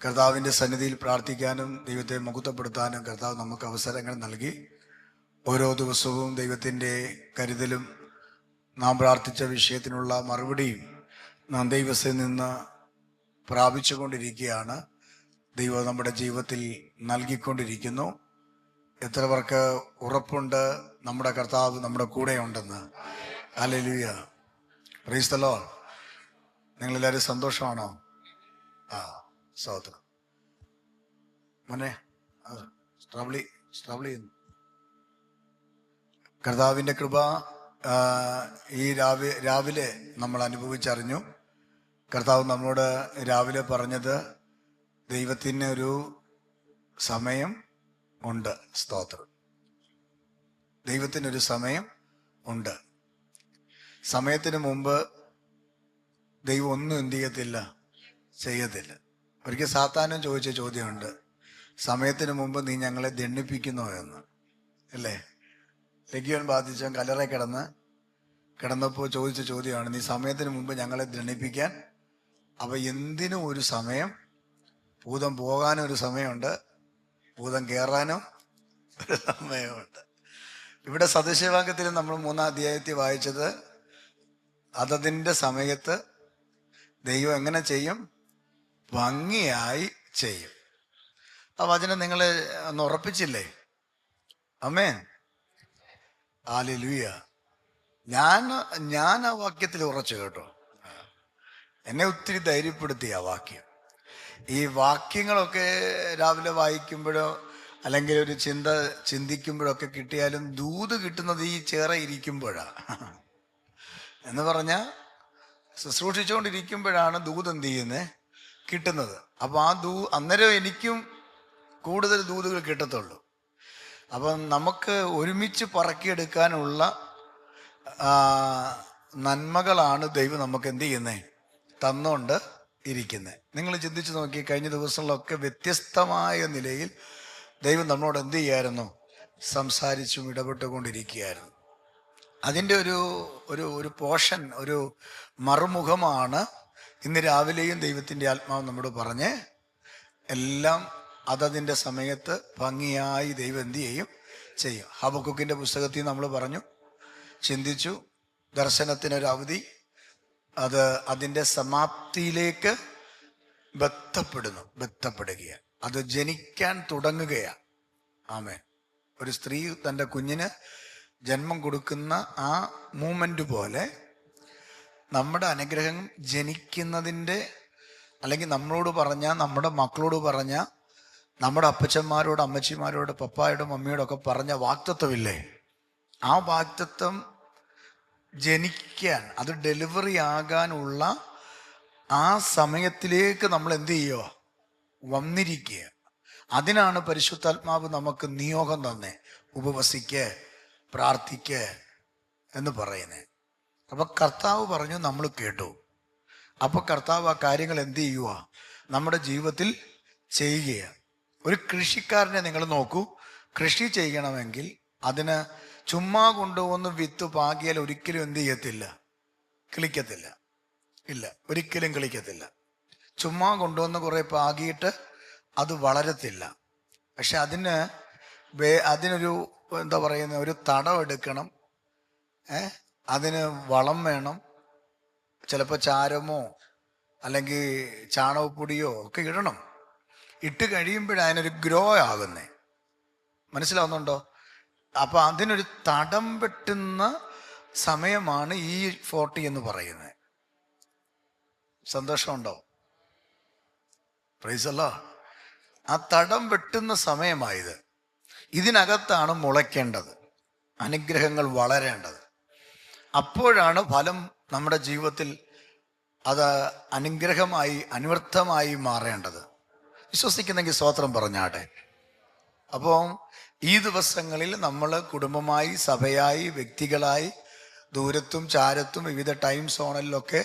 കർത്താവിൻ്റെ സന്നിധിയിൽ പ്രാർത്ഥിക്കാനും ദൈവത്തെ മഹത്വപ്പെടുത്താനും കർത്താവ് നമുക്ക് അവസരങ്ങൾ നൽകി. ഓരോ ദിവസവും ദൈവത്തിൻ്റെ കരുതലും നാം പ്രാർത്ഥിച്ച വിഷയത്തിനുള്ള മറുപടിയും നാം ദൈവത്തിൽ നിന്ന് പ്രാപിച്ചുകൊണ്ടിരിക്കുകയാണ്. ദൈവം നമ്മുടെ ജീവിതത്തിൽ നൽകിക്കൊണ്ടിരിക്കുന്നു. എത്ര പേർക്ക് ഉറപ്പുണ്ട് നമ്മുടെ കർത്താവ് നമ്മുടെ കൂടെ ഉണ്ടെന്ന്? Hallelujah, price the Lord. നിങ്ങളെല്ലാവരും സന്തോഷമാണോ? സ്തോത്രം. മോനെ സ്ട്രബിളി കർത്താവിൻ്റെ കൃപ ഈ രാവിലെ നമ്മൾ അനുഭവിച്ചറിഞ്ഞു. കർത്താവ് നമ്മളോട് രാവിലെ പറഞ്ഞത് ദൈവത്തിന് ഒരു സമയം ഉണ്ട്. സ്തോത്രം. ദൈവത്തിനൊരു സമയം ഉണ്ട്. സമയത്തിന് മുമ്പ് ദൈവം ഒന്നും എന്ത് ചെയ്യത്തില്ല. ഒരിക്കൽ സാത്താനും ചോദിച്ച ചോദ്യമുണ്ട്, സമയത്തിന് മുമ്പ് നീ ഞങ്ങളെ ദണ്ഡിപ്പിക്കുന്നോ എന്ന്. അല്ലേ? ലഗ്യോൻ ബാധിച്ചവൻ കല്ലറ കിടന്നപ്പോൾ ചോദിച്ച ചോദ്യമാണ്, നീ സമയത്തിന് മുമ്പ് ഞങ്ങളെ ദണ്ഡിപ്പിക്കാൻ. അപ്പൊ എന്തിനും ഒരു സമയം. ഭൂതം പോകാനും ഒരു സമയമുണ്ട്, ഭൂതം കയറാനും ഒരു സമയമുണ്ട്. ഇവിടെ സദൃശവാക്യത്തിൽ നമ്മൾ 3-ാം അധ്യായത്തിൽ വായിച്ചത്, അതതിൻ്റെ സമയത്ത് ദൈവം എങ്ങനെ ചെയ്യും? ഭംഗിയായി ചെയ്യും. ആ വചനം നിങ്ങൾ ഒന്ന് ഉറപ്പിച്ചില്ലേ? ആമേൻ, ഹല്ലേലൂയ. ഞാൻ ആ വാക്യത്തിൽ ഉറച്ചു കേട്ടോ. എന്നെ ഒത്തിരി ധൈര്യപ്പെടുത്തി ആ വാക്യം. ഈ വാക്യങ്ങളൊക്കെ രാവിലെ വായിക്കുമ്പോഴോ അല്ലെങ്കിൽ ഒരു ചിന്തിക്കുമ്പോഴൊക്കെ കിട്ടിയാലും ദൂത് കിട്ടുന്നത് ഈ ചേറെ ഇരിക്കുമ്പോഴാണ്. എന്ന് പറഞ്ഞാൽ ശുശ്രൂഷിച്ചുകൊണ്ടിരിക്കുമ്പോഴാണ് ദൂത് എന്ത് ചെയ്യുന്നത് കിട്ടുന്നത്. അപ്പൊ ആ അന്നേരം എനിക്കും കൂടുതൽ ദൂതുകൾ കിട്ടത്തുള്ളൂ. അപ്പം നമുക്ക് ഒരുമിച്ച് പറക്കിയെടുക്കാനുള്ള നന്മകളാണ് ദൈവം നമുക്ക് എന്ത് ചെയ്യുന്നത് തന്നുകൊണ്ട് ഇരിക്കുന്നത്. നിങ്ങൾ ചിന്തിച്ചു നോക്കി, കഴിഞ്ഞ ദിവസങ്ങളിലൊക്കെ വ്യത്യസ്തമായ നിലയിൽ ദൈവം നമ്മളോട് എന്ത് ചെയ്യായിരുന്നു? സംസാരിച്ചും ഇടപെട്ടുകൊണ്ടിരിക്കുകയായിരുന്നു. അതിൻ്റെ ഒരു പോർഷൻ, ഒരു മറുമുഖമാണ് ഇന്ന് രാവിലെയും ദൈവത്തിൻ്റെ ആത്മാവ് നമ്മോട് പറഞ്ഞ്, എല്ലാം അതതിൻ്റെ സമയത്ത് ഭംഗിയായി ദൈവം എന്ത് ചെയ്യും. ഹബക്കൂക്കിൻ്റെ പുസ്തകത്തിൽ നമ്മൾ പറഞ്ഞു, ചിന്തിച്ചു, ദർശനത്തിനൊരു അവധി, അത് അതിൻ്റെ സമാപ്തിയിലേക്ക് ബന്ധപ്പെടുകയാണ്. അത് ജനിക്കാൻ തുടങ്ങുകയാണ്. ആമേൻ. ഒരു സ്ത്രീ തൻ്റെ കുഞ്ഞിന് ജന്മം കൊടുക്കുന്ന ആ മൂമെന്റ് പോലെ നമ്മുടെ അനുഗ്രഹം ജനിക്കുന്നതിൻ്റെ, അല്ലെങ്കിൽ നമ്മളോട് പറഞ്ഞ, നമ്മുടെ മക്കളോട് പറഞ്ഞ, നമ്മുടെ അപ്പച്ചന്മാരോട് അമ്മച്ചിമാരോട് പപ്പായോടും മമ്മിയോടൊക്കെ പറഞ്ഞ വാക്തത്വമില്ലേ, ആ വാക്തത്വം ജനിക്കാൻ, അത് ഡെലിവറി ആകാനുള്ള ആ സമയത്തിലേക്ക് നമ്മൾ എന്ത് ചെയ്യുക? വന്നിരിക്കുക. അതിനാണ് പരിശുദ്ധാത്മാവ് നമുക്ക് നിയോഗം തന്നെ, ഉപവസിക്ക്, പ്രാർത്ഥിക്ക് എന്ന് പറയുന്നത്. അപ്പൊ കർത്താവ് പറഞ്ഞു, നമ്മൾ കേട്ടു. അപ്പൊ കർത്താവ് ആ കാര്യങ്ങൾ എന്ത് ചെയ്യുക? നമ്മുടെ ജീവിതത്തിൽ ചെയ്യുകയാണ്. ഒരു കൃഷിക്കാരനെ നിങ്ങൾ നോക്കൂ. കൃഷി ചെയ്യണമെങ്കിൽ അതിന് ചുമ്മാ കൊണ്ടുവന്ന് വിത്ത് പാകിയാൽ ഒരിക്കലും എന്ത് ചെയ്യത്തില്ല? കിളിക്കത്തില്ല. ഇല്ല, ഒരിക്കലും കിളിക്കത്തില്ല. ചുമ്മാ കൊണ്ടുവന്ന് കുറെ പാകിയിട്ട് അത് വളരത്തില്ല. പക്ഷെ അതിനൊരു എന്താ പറയുന്ന, ഒരു തടം എടുക്കണം. അതിന് വളം വേണം. ചിലപ്പോൾ ചാരമോ അല്ലെങ്കിൽ ചാണകപ്പൊടിയോ ഒക്കെ ഇടണം. ഇട്ട് കഴിയുമ്പോഴാണ് അതിനൊരു ഗ്രോ ആകുന്നേ. മനസ്സിലാവുന്നുണ്ടോ? അപ്പൊ അതിനൊരു തടം വെട്ടുന്ന സമയമാണ് ഈ 40 എന്ന് പറയുന്നത്. സന്തോഷമുണ്ടോ? Praise the Lord. ആ തടം വെട്ടുന്ന സമയമായത്. ഇതിനകത്താണ് മുളയ്ക്കേണ്ടത്, അനുഗ്രഹങ്ങൾ വളരേണ്ടത്. അപ്പോഴാണ് ഫലം നമ്മുടെ ജീവിതത്തിൽ അത് അനുഗ്രഹമായി, അന്വർത്ഥമായി മാറേണ്ടത്. വിശ്വസിക്കുന്നെങ്കിൽ സ്തോത്രം പറഞ്ഞാട്ടെ. അപ്പോൾ ഈ ദിവസങ്ങളിൽ നമ്മൾ കുടുംബമായി, സഭയായി, വ്യക്തികളായി, ദൂരത്തും ചാരത്തും വിവിധ ടൈം സോണിലൊക്കെ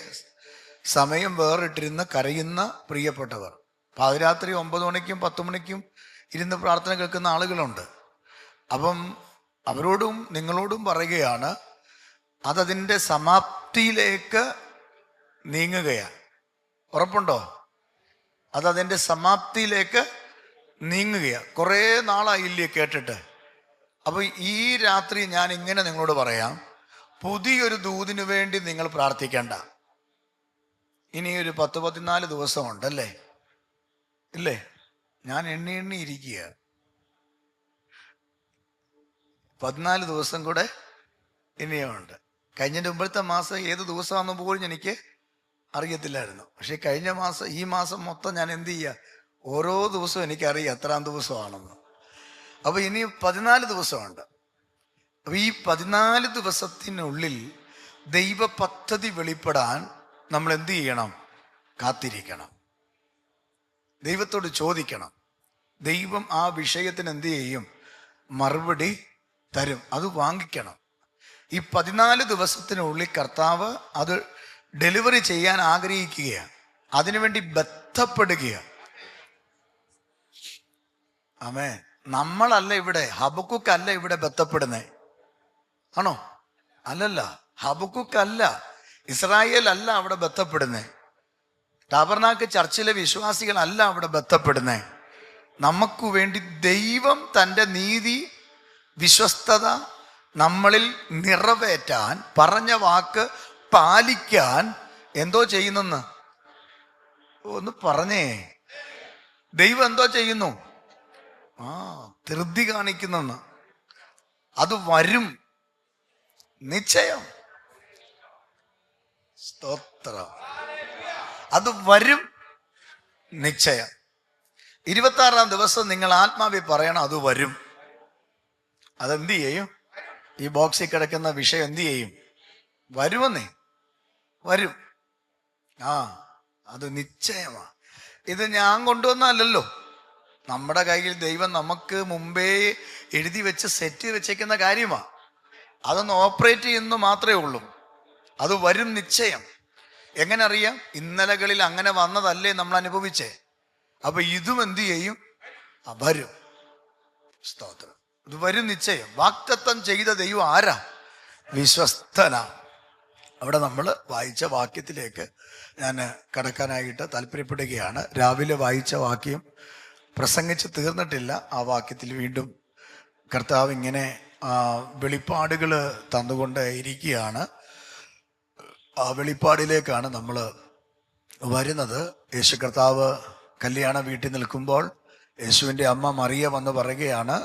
സമയം വേറിട്ടിരുന്ന് കരയുന്ന പ്രിയപ്പെട്ടവർ, പാതിരാത്രി 9 മണിക്കും 10 മണിക്കും ഇരുന്ന് പ്രാർത്ഥന കേൾക്കുന്ന ആളുകളുണ്ട്. അപ്പം അവരോടും നിങ്ങളോടും പറയുകയാണ്, അതതിൻ്റെ സമാപ്തിയിലേക്ക് നീങ്ങുകയാണ്. ഉറപ്പുണ്ടോ? അതതിൻ്റെ സമാപ്തിയിലേക്ക് നീങ്ങുകയാണ്. കുറേ നാളായില്ലേ കേട്ടിട്ട്. അപ്പോൾ ഈ രാത്രി ഞാൻ ഇങ്ങനെ നിങ്ങളോട് പറയാം, പുതിയൊരു ദൂതിനു വേണ്ടി നിങ്ങൾ പ്രാർത്ഥിക്കേണ്ട. ഇനി ഒരു 14 ദിവസമുണ്ടല്ലേ, ഇല്ലേ? ഞാൻ എണ്ണി ഇരിക്കുക. 14 ദിവസം കൂടെ ഇനിയുമുണ്ട്. കഴിഞ്ഞതിൻ്റെ മുമ്പത്തെ മാസം ഏത് ദിവസമാണെന്ന് പോലും എനിക്ക് അറിയത്തില്ലായിരുന്നു. പക്ഷെ കഴിഞ്ഞ മാസം, ഈ മാസം മൊത്തം ഞാൻ എന്ത് ചെയ്യുക, ഓരോ ദിവസവും എനിക്കറിയാം എത്രാം ദിവസമാണെന്ന്. അപ്പോൾ ഇനി 14 ദിവസമുണ്ട്. അപ്പോൾ ഈ 14 ദിവസത്തിനുള്ളിൽ ദൈവ പദ്ധതി വെളിപ്പെടാൻ നമ്മൾ എന്ത് ചെയ്യണം? കാത്തിരിക്കണം. ദൈവത്തോട് ചോദിക്കണം. ദൈവം ആ വിഷയത്തിന് എന്ത് ചെയ്യും? മറുപടി തരും. അത് വാങ്ങിക്കണം. ഈ 14 ദിവസത്തിനുള്ളിൽ കർത്താവ് അത് ഡെലിവറി ചെയ്യാൻ ആഗ്രഹിക്കുകയാണ്. അതിനുവേണ്ടി ബന്ധപ്പെടുകയാണ്. ആമേൻ. നമ്മളല്ല ഇവിടെ, ഹബക്കുക്കല്ല ഇവിടെ ബന്ധപ്പെടുന്നേ, ആണോ? അല്ലല്ല, ഹബക്കുക്കല്ല, ഇസ്രായേൽ അല്ല അവിടെ ബന്ധപ്പെടുന്നേ, ടാബർനാക്ക് ചർച്ചിലെ വിശ്വാസികളല്ല അവിടെ ബന്ധപ്പെടുന്നേ. നമുക്ക് വേണ്ടി ദൈവം തൻ്റെ നീതി, വിശ്വസ്തത നമ്മളിൽ നിറവേറ്റാൻ, പറഞ്ഞ വാക്ക് പാലിക്കാൻ എന്തോ ചെയ്യുന്നെന്ന് ഒന്ന് പറഞ്ഞേ. ദൈവം എന്തോ ചെയ്യുന്നു? ധൃതി കാണിക്കുന്നെന്ന്. അത് വരും, നിശ്ചയം. സ്തോത്രം. അത് വരും, നിശ്ചയം. 26-ാം ദിവസം നിങ്ങൾ ആത്മാവിൽ പറയണം, അത് വരും. അതെന്ത് ചെയ്യും? ഈ ബോക്സിൽ കിടക്കുന്ന വിഷയം എന്ത് ചെയ്യും? വരുമെന്നേ, വരും. അത് നിശ്ചയമാണ്. ഇത് ഞാൻ കൊണ്ടുവന്നല്ലോ, നമ്മുടെ കയ്യിൽ ദൈവം നമുക്ക് മുമ്പേ എഴുതി വെച്ച് സെറ്റ് വെച്ചേക്കുന്ന കാര്യമാണ്. അതൊന്ന് ഓപ്പറേറ്റ് ചെയ്യുന്നത് മാത്രമേ ഉള്ളൂ. അത് വരും, നിശ്ചയം. എങ്ങനെ അറിയാം? ഇന്നലകളിൽ അങ്ങനെ വന്നതല്ലേ നമ്മൾ അനുഭവിച്ചേ. അപ്പൊ ഇതും എന്ത് ചെയ്യും? വരും. സ്തോത്രം. ഇത് വരും, നിശ്ചയം. വാഗ്ദത്തം ചെയ്ത ദൈവം ആരാ? വിശ്വസ്തനാ. അവിടെ നമ്മൾ വായിച്ച വാക്യത്തിലേക്ക് ഞാൻ കടക്കാനായിട്ട് താല്പര്യപ്പെടുകയാണ്. രാവിലെ വായിച്ച വാക്യം പ്രസംഗിച്ച് തീർന്നിട്ടില്ല. ആ വാക്യത്തിൽ വീണ്ടും കർത്താവ് ഇങ്ങനെ വെളിപ്പാടുകൾ തന്നുകൊണ്ട് ഇരിക്കുകയാണ്. ആ വെളിപ്പാടിലേക്കാണ് നമ്മൾ വരുന്നത്. യേശു കർത്താവ് കല്യാണ വീട്ടിൽ നിൽക്കുമ്പോൾ യേശുവിൻ്റെ അമ്മ മറിയ വന്ന് പറയുകയാണ്,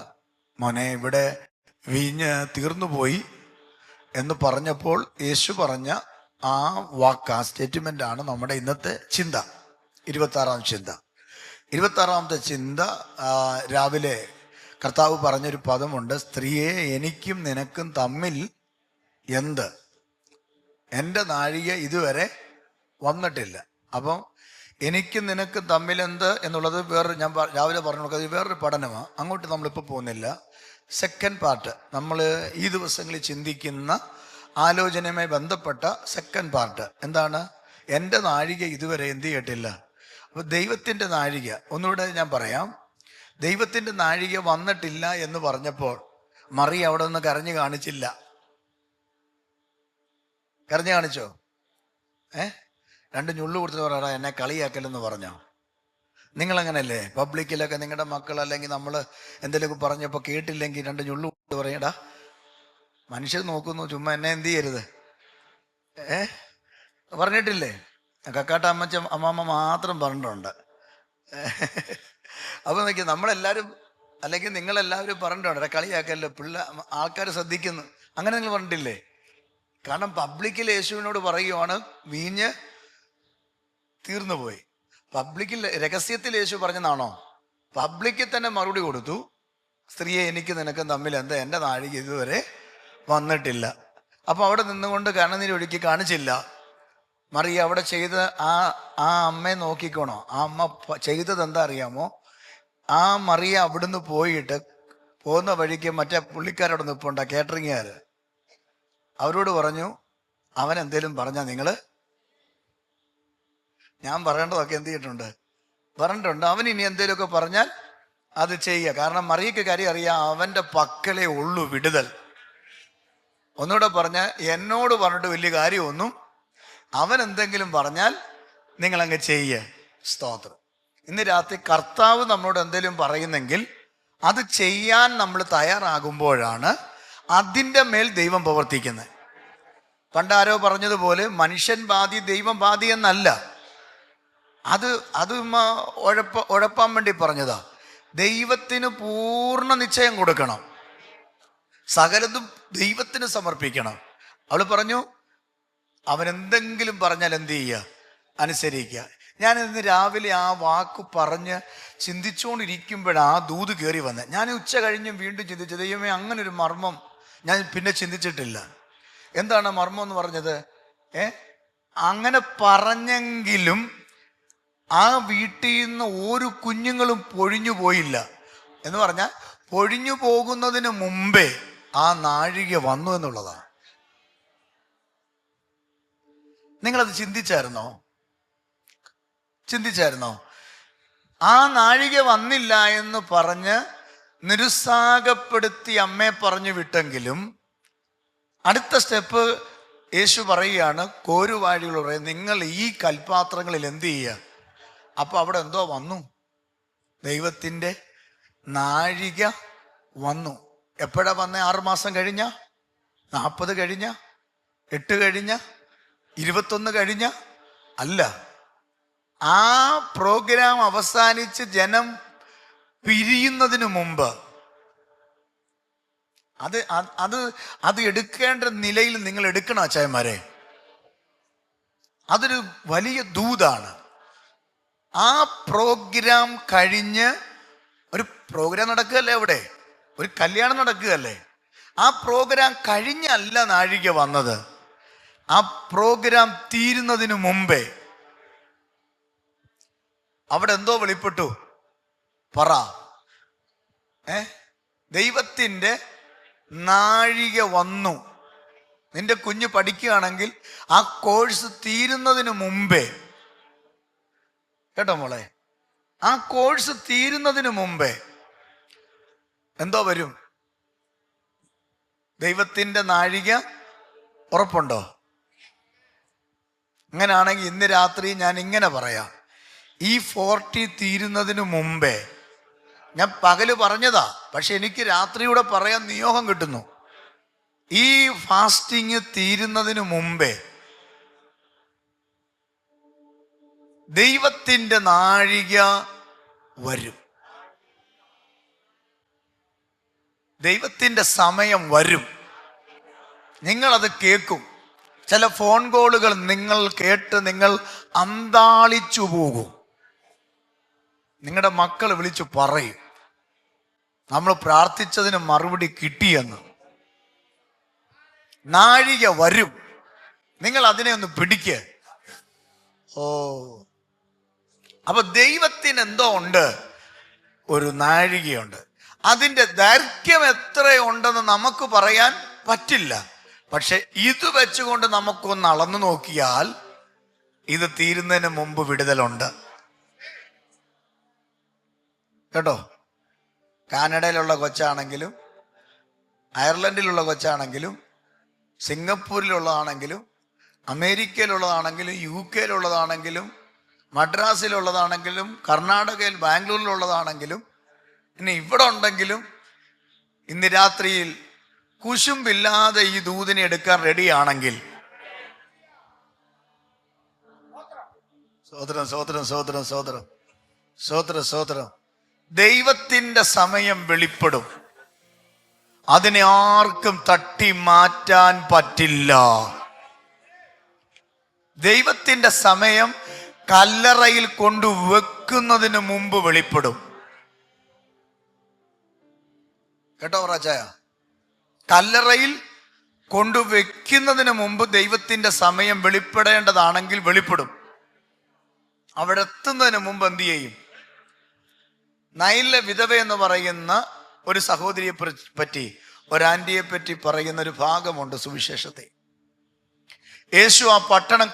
മോനെ, ഇവിടെ വീഞ്ഞ് തീർന്നുപോയി എന്ന് പറഞ്ഞപ്പോൾ യേശു പറഞ്ഞ ആ വാക്ക്, ആ സ്റ്റേറ്റ്മെൻ്റ് ആണ് നമ്മുടെ ഇന്നത്തെ ചിന്ത. 26-ാം ചിന്ത. 26-ാമത്തെ ചിന്ത, രാവിലെ കർത്താവ് പറഞ്ഞൊരു പദമുണ്ട്, സ്ത്രീയെ, എനിക്കും നിനക്കും തമ്മിൽ എന്ത്? എൻ്റെ നാഴിക ഇതുവരെ വന്നിട്ടില്ല. അപ്പം എനിക്കും നിനക്കും തമ്മിൽ എന്ത് എന്നുള്ളത് വേറൊരു, ഞാൻ രാവിലെ പറഞ്ഞു കൊടുക്കുക, അത് വേറൊരു പഠനമാണ്. അങ്ങോട്ട് നമ്മളിപ്പോൾ പോകുന്നില്ല. സെക്കൻഡ് പാർട്ട്, നമ്മൾ ഈ ദിവസങ്ങളിൽ ചിന്തിക്കുന്ന ആലോചനയുമായി ബന്ധപ്പെട്ട സെക്കൻഡ് പാർട്ട് എന്താണ്? എൻ്റെ നാഴിക ഇതുവരെ എന്ത് ചെയ്തിട്ടില്ല. അപ്പോൾ ദൈവത്തിൻ്റെ നാഴിക, ഒന്നുകൂടെ ഞാൻ പറയാം. ദൈവത്തിൻ്റെ നാഴിക വന്നിട്ടില്ല എന്ന് പറഞ്ഞപ്പോൾ മറി അവിടെ നിന്ന് കരഞ്ഞു കാണിച്ചില്ല. കരഞ്ഞു കാണിച്ചോ? 2 ഞുള്ളു കൊടുത്തിട്ട് പറയാ, എന്നെ കളിയാക്കലെന്ന് പറഞ്ഞോ? നിങ്ങളങ്ങനല്ലേ? പബ്ലിക്കിലൊക്കെ നിങ്ങളുടെ മക്കൾ അല്ലെങ്കിൽ നമ്മൾ എന്തെങ്കിലുമൊക്കെ പറഞ്ഞപ്പോൾ കേട്ടില്ലെങ്കിൽ 2 ഞുള്ളു കൊടുത്ത് പറയടാ, മനുഷ്യർ നോക്കുന്നു, ചുമ്മാ എന്നെ എന്ത് ചെയ്യരുത്. പറഞ്ഞിട്ടില്ലേ? കക്കാട്ട അമ്മാമ്മ മാത്രം പറഞ്ഞിട്ടുണ്ട്. അപ്പൊ നോക്കി, നമ്മളെല്ലാവരും അല്ലെങ്കിൽ നിങ്ങളെല്ലാവരും പറഞ്ഞിട്ടുണ്ട്, കളിയാക്കല്ലോ, ആൾക്കാർ ശ്രദ്ധിക്കുന്നു, അങ്ങനെ നിങ്ങൾ പറഞ്ഞിട്ടില്ലേ? കാരണം പബ്ലിക്കിൽ യേശുവിനോട് പറയുവാണ്, വീഞ്ഞ് തീർന്നുപോയി. പബ്ലിക്കിൽ, രഹസ്യത്തിൽ യേശു പറഞ്ഞതാണോ? പബ്ലിക്കിൽ തന്നെ മറുപടി കൊടുത്തു, സ്ത്രീയെ, എനിക്ക് നിനക്കും തമ്മിൽ എന്താ? എൻ്റെ നാഴിക ഇതുവരെ വന്നിട്ടില്ല. അപ്പൊ അവിടെ നിന്നുകൊണ്ട് കണ്ണുനീരൊഴുക്കി കാണിച്ചില്ല. മറിയ അവിടെ ചെയ്ത് ആ അമ്മയെ നോക്കിക്കോണോ? ആ അമ്മ ചെയ്തത് എന്താ അറിയാമോ? ആ മറിയ അവിടുന്ന് പോയിട്ട് പോകുന്ന വഴിക്ക് മറ്റേ പുള്ളിക്കാരോട് നിൽപ്പുണ്ട്, കേറ്ററിംഗുകാര്. അവരോട് പറഞ്ഞു, അവൻ എന്തേലും പറഞ്ഞാൽ നിങ്ങള്, ഞാൻ പറയേണ്ടതൊക്കെ എന്ത് ചെയ്തിട്ടുണ്ട്? പറഞ്ഞിട്ടുണ്ട്. അവൻ ഇനി എന്തേലുമൊക്കെ പറഞ്ഞാൽ അത് ചെയ്യുക. കാരണം മറിയക്ക് കാര്യം അറിയാം, അവന്റെ പക്കലേ ഉള്ളൂ വിടുതൽ. ഒന്നുകൂടെ പറഞ്ഞ, എന്നോട് പറഞ്ഞിട്ട് വലിയ കാര്യമൊന്നും, അവൻ എന്തെങ്കിലും പറഞ്ഞാൽ നിങ്ങളങ്ങ് ചെയ്യുക. സ്തോത്രം. ഇന്ന് രാത്രി കർത്താവ് നമ്മളോട് എന്തെങ്കിലും പറയുന്നെങ്കിൽ അത് ചെയ്യാൻ നമ്മൾ തയ്യാറാകുമ്പോഴാണ് അതിൻ്റെ മേൽ ദൈവം പ്രവർത്തിക്കുന്നത്. പണ്ടാരോ പറഞ്ഞതുപോലെ മനുഷ്യൻ ബാധി ദൈവം ബാധി എന്നല്ല. അത് ഉഴപ്പാൻ വേണ്ടി പറഞ്ഞതാ. ദൈവത്തിന് പൂർണ്ണ നിശ്ചയം കൊടുക്കണം, സകലതും ദൈവത്തിന് സമർപ്പിക്കണം. അവൾ പറഞ്ഞു, അവൻ എന്തെങ്കിലും പറഞ്ഞാൽ എന്ത് ചെയ്യുക? അനുസരിക്കുക. ഞാൻ ഇന്ന് രാവിലെ ആ വാക്ക് പറഞ്ഞ് ചിന്തിച്ചുകൊണ്ടിരിക്കുമ്പോഴാണ് ആ ദൂത് കയറി വന്നത്. ഞാൻ ഉച്ച കഴിഞ്ഞും വീണ്ടും ചിന്തിച്ചു, ദൈവമേ, അങ്ങനൊരു മർമ്മം ഞാൻ പിന്നെ ചിന്തിച്ചിട്ടില്ല. എന്താണ് മർമ്മം എന്ന് പറഞ്ഞത്? അങ്ങനെ പറഞ്ഞെങ്കിലും ആ വീട്ടിൽ നിന്ന് ഒരു കുഞ്ഞുങ്ങളും പൊഴിഞ്ഞു പോയില്ല. എന്ന് പറഞ്ഞാൽ പൊഴിഞ്ഞു പോകുന്നതിന് മുമ്പേ ആ നാഴിക വന്നു എന്നുള്ളതാണ്. നിങ്ങളത് ചിന്തിച്ചായിരുന്നോ? ആ നാഴിക വന്നില്ല എന്ന് പറഞ്ഞ് നിരുത്സാഹപ്പെടുത്തി അമ്മയെ പറഞ്ഞു വിട്ടെങ്കിലും അടുത്ത സ്റ്റെപ്പ് യേശു പറയുകയാണ്, കോരുവാഴികൾ പറയും, നിങ്ങൾ ഈ കൽപാത്രങ്ങളിൽ എന്ത് ചെയ്യുക? അപ്പൊ അവിടെ എന്തോ വന്നു, ദൈവത്തിൻ്റെ നാഴിക വന്നു. എപ്പോഴാ വന്നേ? 6 മാസം കഴിഞ്ഞ, 40 കഴിഞ്ഞ, 8 കഴിഞ്ഞ, 21 കഴിഞ്ഞ? അല്ല, ആ പ്രോഗ്രാം അവസാനിച്ച് ജനം പിരിയുന്നതിന് മുമ്പ് അത് എടുക്കേണ്ട നിലയിൽ നിങ്ങൾ എടുക്കണം അച്ചായന്മാരെ. അതൊരു വലിയ ദൂതാണ്. ആ പ്രോഗ്രാം കഴിഞ്ഞ് ഒരു പ്രോഗ്രാം നടക്കുകയല്ലേ, അവിടെ ഒരു കല്യാണം നടക്കുകയല്ലേ. ആ പ്രോഗ്രാം കഴിഞ്ഞല്ല നാഴിക വന്നത്. ആ പ്രോഗ്രാം തീരുന്നതിന് മുമ്പേ അവിടെ എന്തോ വെളിപ്പെട്ടു. പറ. ദൈവത്തിൻ്റെ നാഴിക വന്നു. നിന്റെ കുഞ്ഞ് പഠിക്കുകയാണെങ്കിൽ ആ കോഴ്സ് തീരുന്നതിന് മുമ്പേ, കേട്ടോ മോളെ, ആ കോഴ്സ് തീരുന്നതിന് മുമ്പേ എന്തോ വരും? ദൈവത്തിൻ്റെ നാഴിക. ഉറപ്പുണ്ടോ? അങ്ങനെയാണെങ്കിൽ ഇന്ന് രാത്രി ഞാൻ ഇങ്ങനെ പറയാം, ഈ 40 തീരുന്നതിന് മുമ്പേ, ഞാൻ പകല് പറഞ്ഞതാ, പക്ഷെ എനിക്ക് രാത്രിയൂടെ പറയാൻ നിയോഗം കിട്ടുന്നു. ഈ ഫാസ്റ്റിംഗ് തീരുന്നതിന് മുമ്പേ ദൈവത്തിൻ്റെ നാഴിക വരും. ദൈവത്തിൻ്റെ സമയം വരും. നിങ്ങളത് കേൾക്കും. ചില ഫോൺ കോളുകൾ നിങ്ങൾ കേട്ട് നിങ്ങൾ അന്താളിച്ചു പോകും. നിങ്ങളുടെ മക്കൾ വിളിച്ചു പറയും, നമ്മൾ പ്രാർത്ഥിച്ചതിന് മറുപടി കിട്ടിയെന്ന്. നാഴിക വരും. നിങ്ങൾ അതിനെ ഒന്ന് പിടിക്ക്. അപ്പൊ ദൈവത്തിന് എന്തോ ഉണ്ട്, ഒരു നാഴികയുണ്ട്. അതിൻ്റെ ദൈർഘ്യം എത്രയുണ്ടെന്ന് നമുക്ക് പറയാൻ പറ്റില്ല. പക്ഷെ ഇത് വെച്ചുകൊണ്ട് നമുക്കൊന്ന് അളന്നു നോക്കിയാൽ ഇത് തീരുന്നതിന് മുമ്പ് വിടുതലുണ്ട്. കേട്ടോ? കാനഡയിലുള്ള കൊച്ചാണെങ്കിലും അയർലൻഡിലുള്ള കൊച്ചാണെങ്കിലും സിംഗപ്പൂരിലുള്ളതാണെങ്കിലും അമേരിക്കയിലുള്ളതാണെങ്കിലും UK-യിലുള്ളതാണെങ്കിലും മദ്രാസിലുള്ളതാണെങ്കിലും കർണാടകയിൽ ബാംഗ്ലൂരിലുള്ളതാണെങ്കിലും ഇനി ഇവിടെ ഉണ്ടെങ്കിലും ഇന്ന് രാത്രിയിൽ കുശുമ്പില്ലാതെ ഈ ദൂതിനെ എടുക്കാൻ റെഡിയാണെങ്കിൽ സ്വോത്രം ദൈവത്തിൻ്റെ സമയം വെളിപ്പെടും. അതിനെ ആർക്കും തട്ടി മാറ്റാൻ പറ്റില്ല. ദൈവത്തിൻ്റെ സമയം കല്ലറയിൽ കൊണ്ടുവെക്കുന്നതിന് മുമ്പ് വെളിപ്പെടും. കേട്ടോ റാജായ? കല്ലറയിൽ കൊണ്ടുവെക്കുന്നതിന് മുമ്പ് ദൈവത്തിൻ്റെ സമയം വെളിപ്പെടേണ്ടതാണെങ്കിൽ വെളിപ്പെടും. അവിടെ എത്തുന്നതിന് മുമ്പ് എന്ത് ചെയ്യും? നൈലിലെ വിധവ എന്ന് പറയുന്ന ഒരു സഹോദരിയെ പറ്റി, ഒരു ആന്റിയെ പറ്റി പറയുന്ന ഒരു ഭാഗമുണ്ട് സുവിശേഷത്തെ. യേശു ആ പട്ടണം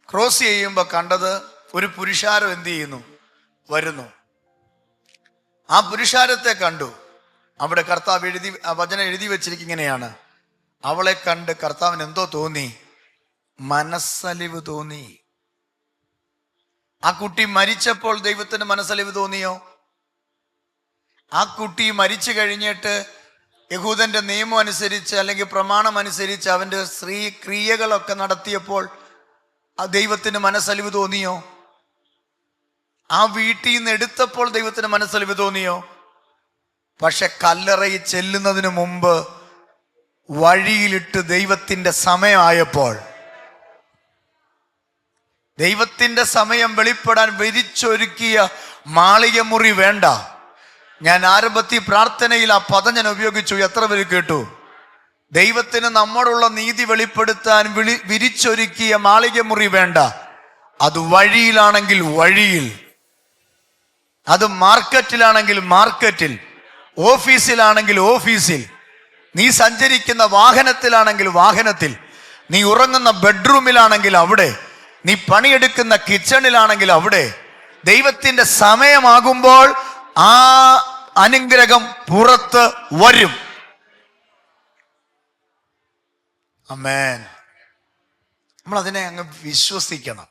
ക്രോസ് ചെയ്യുമ്പോൾ കണ്ടത് ഒരു പുരുഷാരം എന്ത് ചെയ്യുന്നു? വരുന്നു. ആ പുരുഷാരത്തെ കണ്ടു. അവിടെ കർത്താവ് വചനം എഴുതി വെച്ചിരിക്കും ഇങ്ങനെയാണ്, അവളെ കണ്ട് കർത്താവിന് എന്തോ തോന്നി? മനസ്സലിവ് തോന്നി. ആ കുട്ടി മരിച്ചപ്പോൾ ദൈവത്തിന് മനസ്സലിവ് തോന്നിയോ? ആ കുട്ടി മരിച്ചു കഴിഞ്ഞിട്ട് യഹൂദന്റെ നിയമം അനുസരിച്ച് അല്ലെങ്കിൽ പ്രമാണം അനുസരിച്ച് അവന്റെ സ്ത്രീ ക്രിയകളൊക്കെ നടത്തിയപ്പോൾ ആ ദൈവത്തിന് മനസ്സലിവ് തോന്നിയോ? ആ വീട്ടിൽ നിന്ന് എടുത്തപ്പോൾ ദൈവത്തിന് മനസ്സലിവ് തോന്നിയോ? പക്ഷെ കല്ലറയിൽ ചെല്ലുന്നതിന് മുമ്പ് വഴിയിലിട്ട് ദൈവത്തിന്റെ സമയമായപ്പോൾ, ദൈവത്തിന്റെ സമയം വെളിപ്പെടാൻ വിരിച്ചൊരുക്കിയ മാളിക മുറി വേണ്ട. ഞാൻ ആരംഭത്തിൽ പ്രാർത്ഥനയിൽ ആ പദം ഞാൻ ഉപയോഗിച്ചു. എത്ര പേര് കേട്ടു? ദൈവത്തിന് നമ്മോടുള്ള നീതി വെളിപ്പെടുത്താൻ വിരിച്ചൊരുക്കിയ മാളിക മുറി വേണ്ട. അത് വഴിയിലാണെങ്കിൽ വഴിയിൽ, അത് മാർക്കറ്റിലാണെങ്കിൽ മാർക്കറ്റിൽ, ഓഫീസിലാണെങ്കിൽ ഓഫീസിൽ, നീ സഞ്ചരിക്കുന്ന വാഹനത്തിലാണെങ്കിൽ വാഹനത്തിൽ, നീ ഉറങ്ങുന്ന ബെഡ്റൂമിലാണെങ്കിൽ അവിടെ, നീ പണിയെടുക്കുന്ന കിച്ചണിലാണെങ്കിൽ അവിടെ, ദൈവത്തിന്റെ സമയമാകുമ്പോൾ ആ അനുഗ്രഹം പുറത്ത് വരും. ആമേൻ. നമ്മൾ അതിനെ അങ്ങ് വിശ്വസിക്കണം.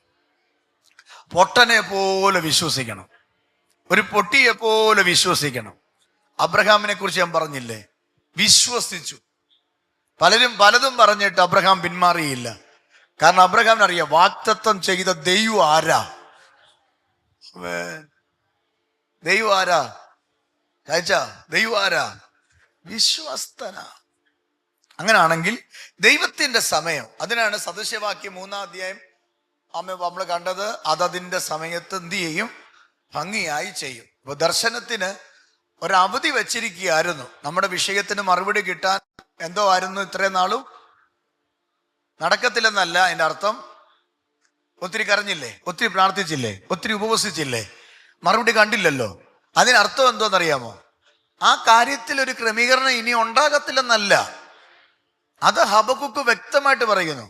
പൊട്ടനെ പോലെ വിശ്വസിക്കണം, ഒരു പൊട്ടിയെ പോലെ വിശ്വസിക്കണം. അബ്രഹാമിനെ കുറിച്ച് ഞാൻ പറഞ്ഞില്ലേ, വിശ്വസിച്ചു. പലരും പലതും പറഞ്ഞിട്ട് അബ്രഹാം പിന്മാറിയില്ല. കാരണം അബ്രഹാമിന് അറിയാം വാഗ്ദത്തം ചെയ്ത ദൈവം ആരാ. ദൈവം ആരാ? ദൈവം ആരാ? വിശ്വസ്തനാ. അങ്ങനാണെങ്കിൽ ദൈവത്തിന്റെ സമയം, അതിനാണ് സദൃശവാക്യം 3-ാം അധ്യായം നമ്മൾ കണ്ടത്. അതതിന്റെ സമയത്ത് എന്ത് ചെയ്യും? ഭംഗിയായി ചെയ്യും. അപ്പൊ ദർശനത്തിന് ഒരവധി വെച്ചിരിക്കുകയായിരുന്നു. നമ്മുടെ വിഷയത്തിന് മറുപടി കിട്ടാൻ എന്തോ ആയിരുന്നു ഇത്രയും നാളും നടക്കത്തില്ലെന്നല്ല അതിന്റെ അർത്ഥം. ഒത്തിരി കരഞ്ഞില്ലേ, ഒത്തിരി പ്രാർത്ഥിച്ചില്ലേ, ഒത്തിരി ഉപവസിച്ചില്ലേ, മറുപടി കണ്ടില്ലല്ലോ. അതിനർത്ഥം എന്തോന്നറിയാമോ? ആ കാര്യത്തിൽ ഒരു ക്രമീകരണം ഇനി ഉണ്ടാകത്തില്ലെന്നല്ല. അത് ഹബക്കുക്ക് വ്യക്തമായിട്ട് പറയുന്നു.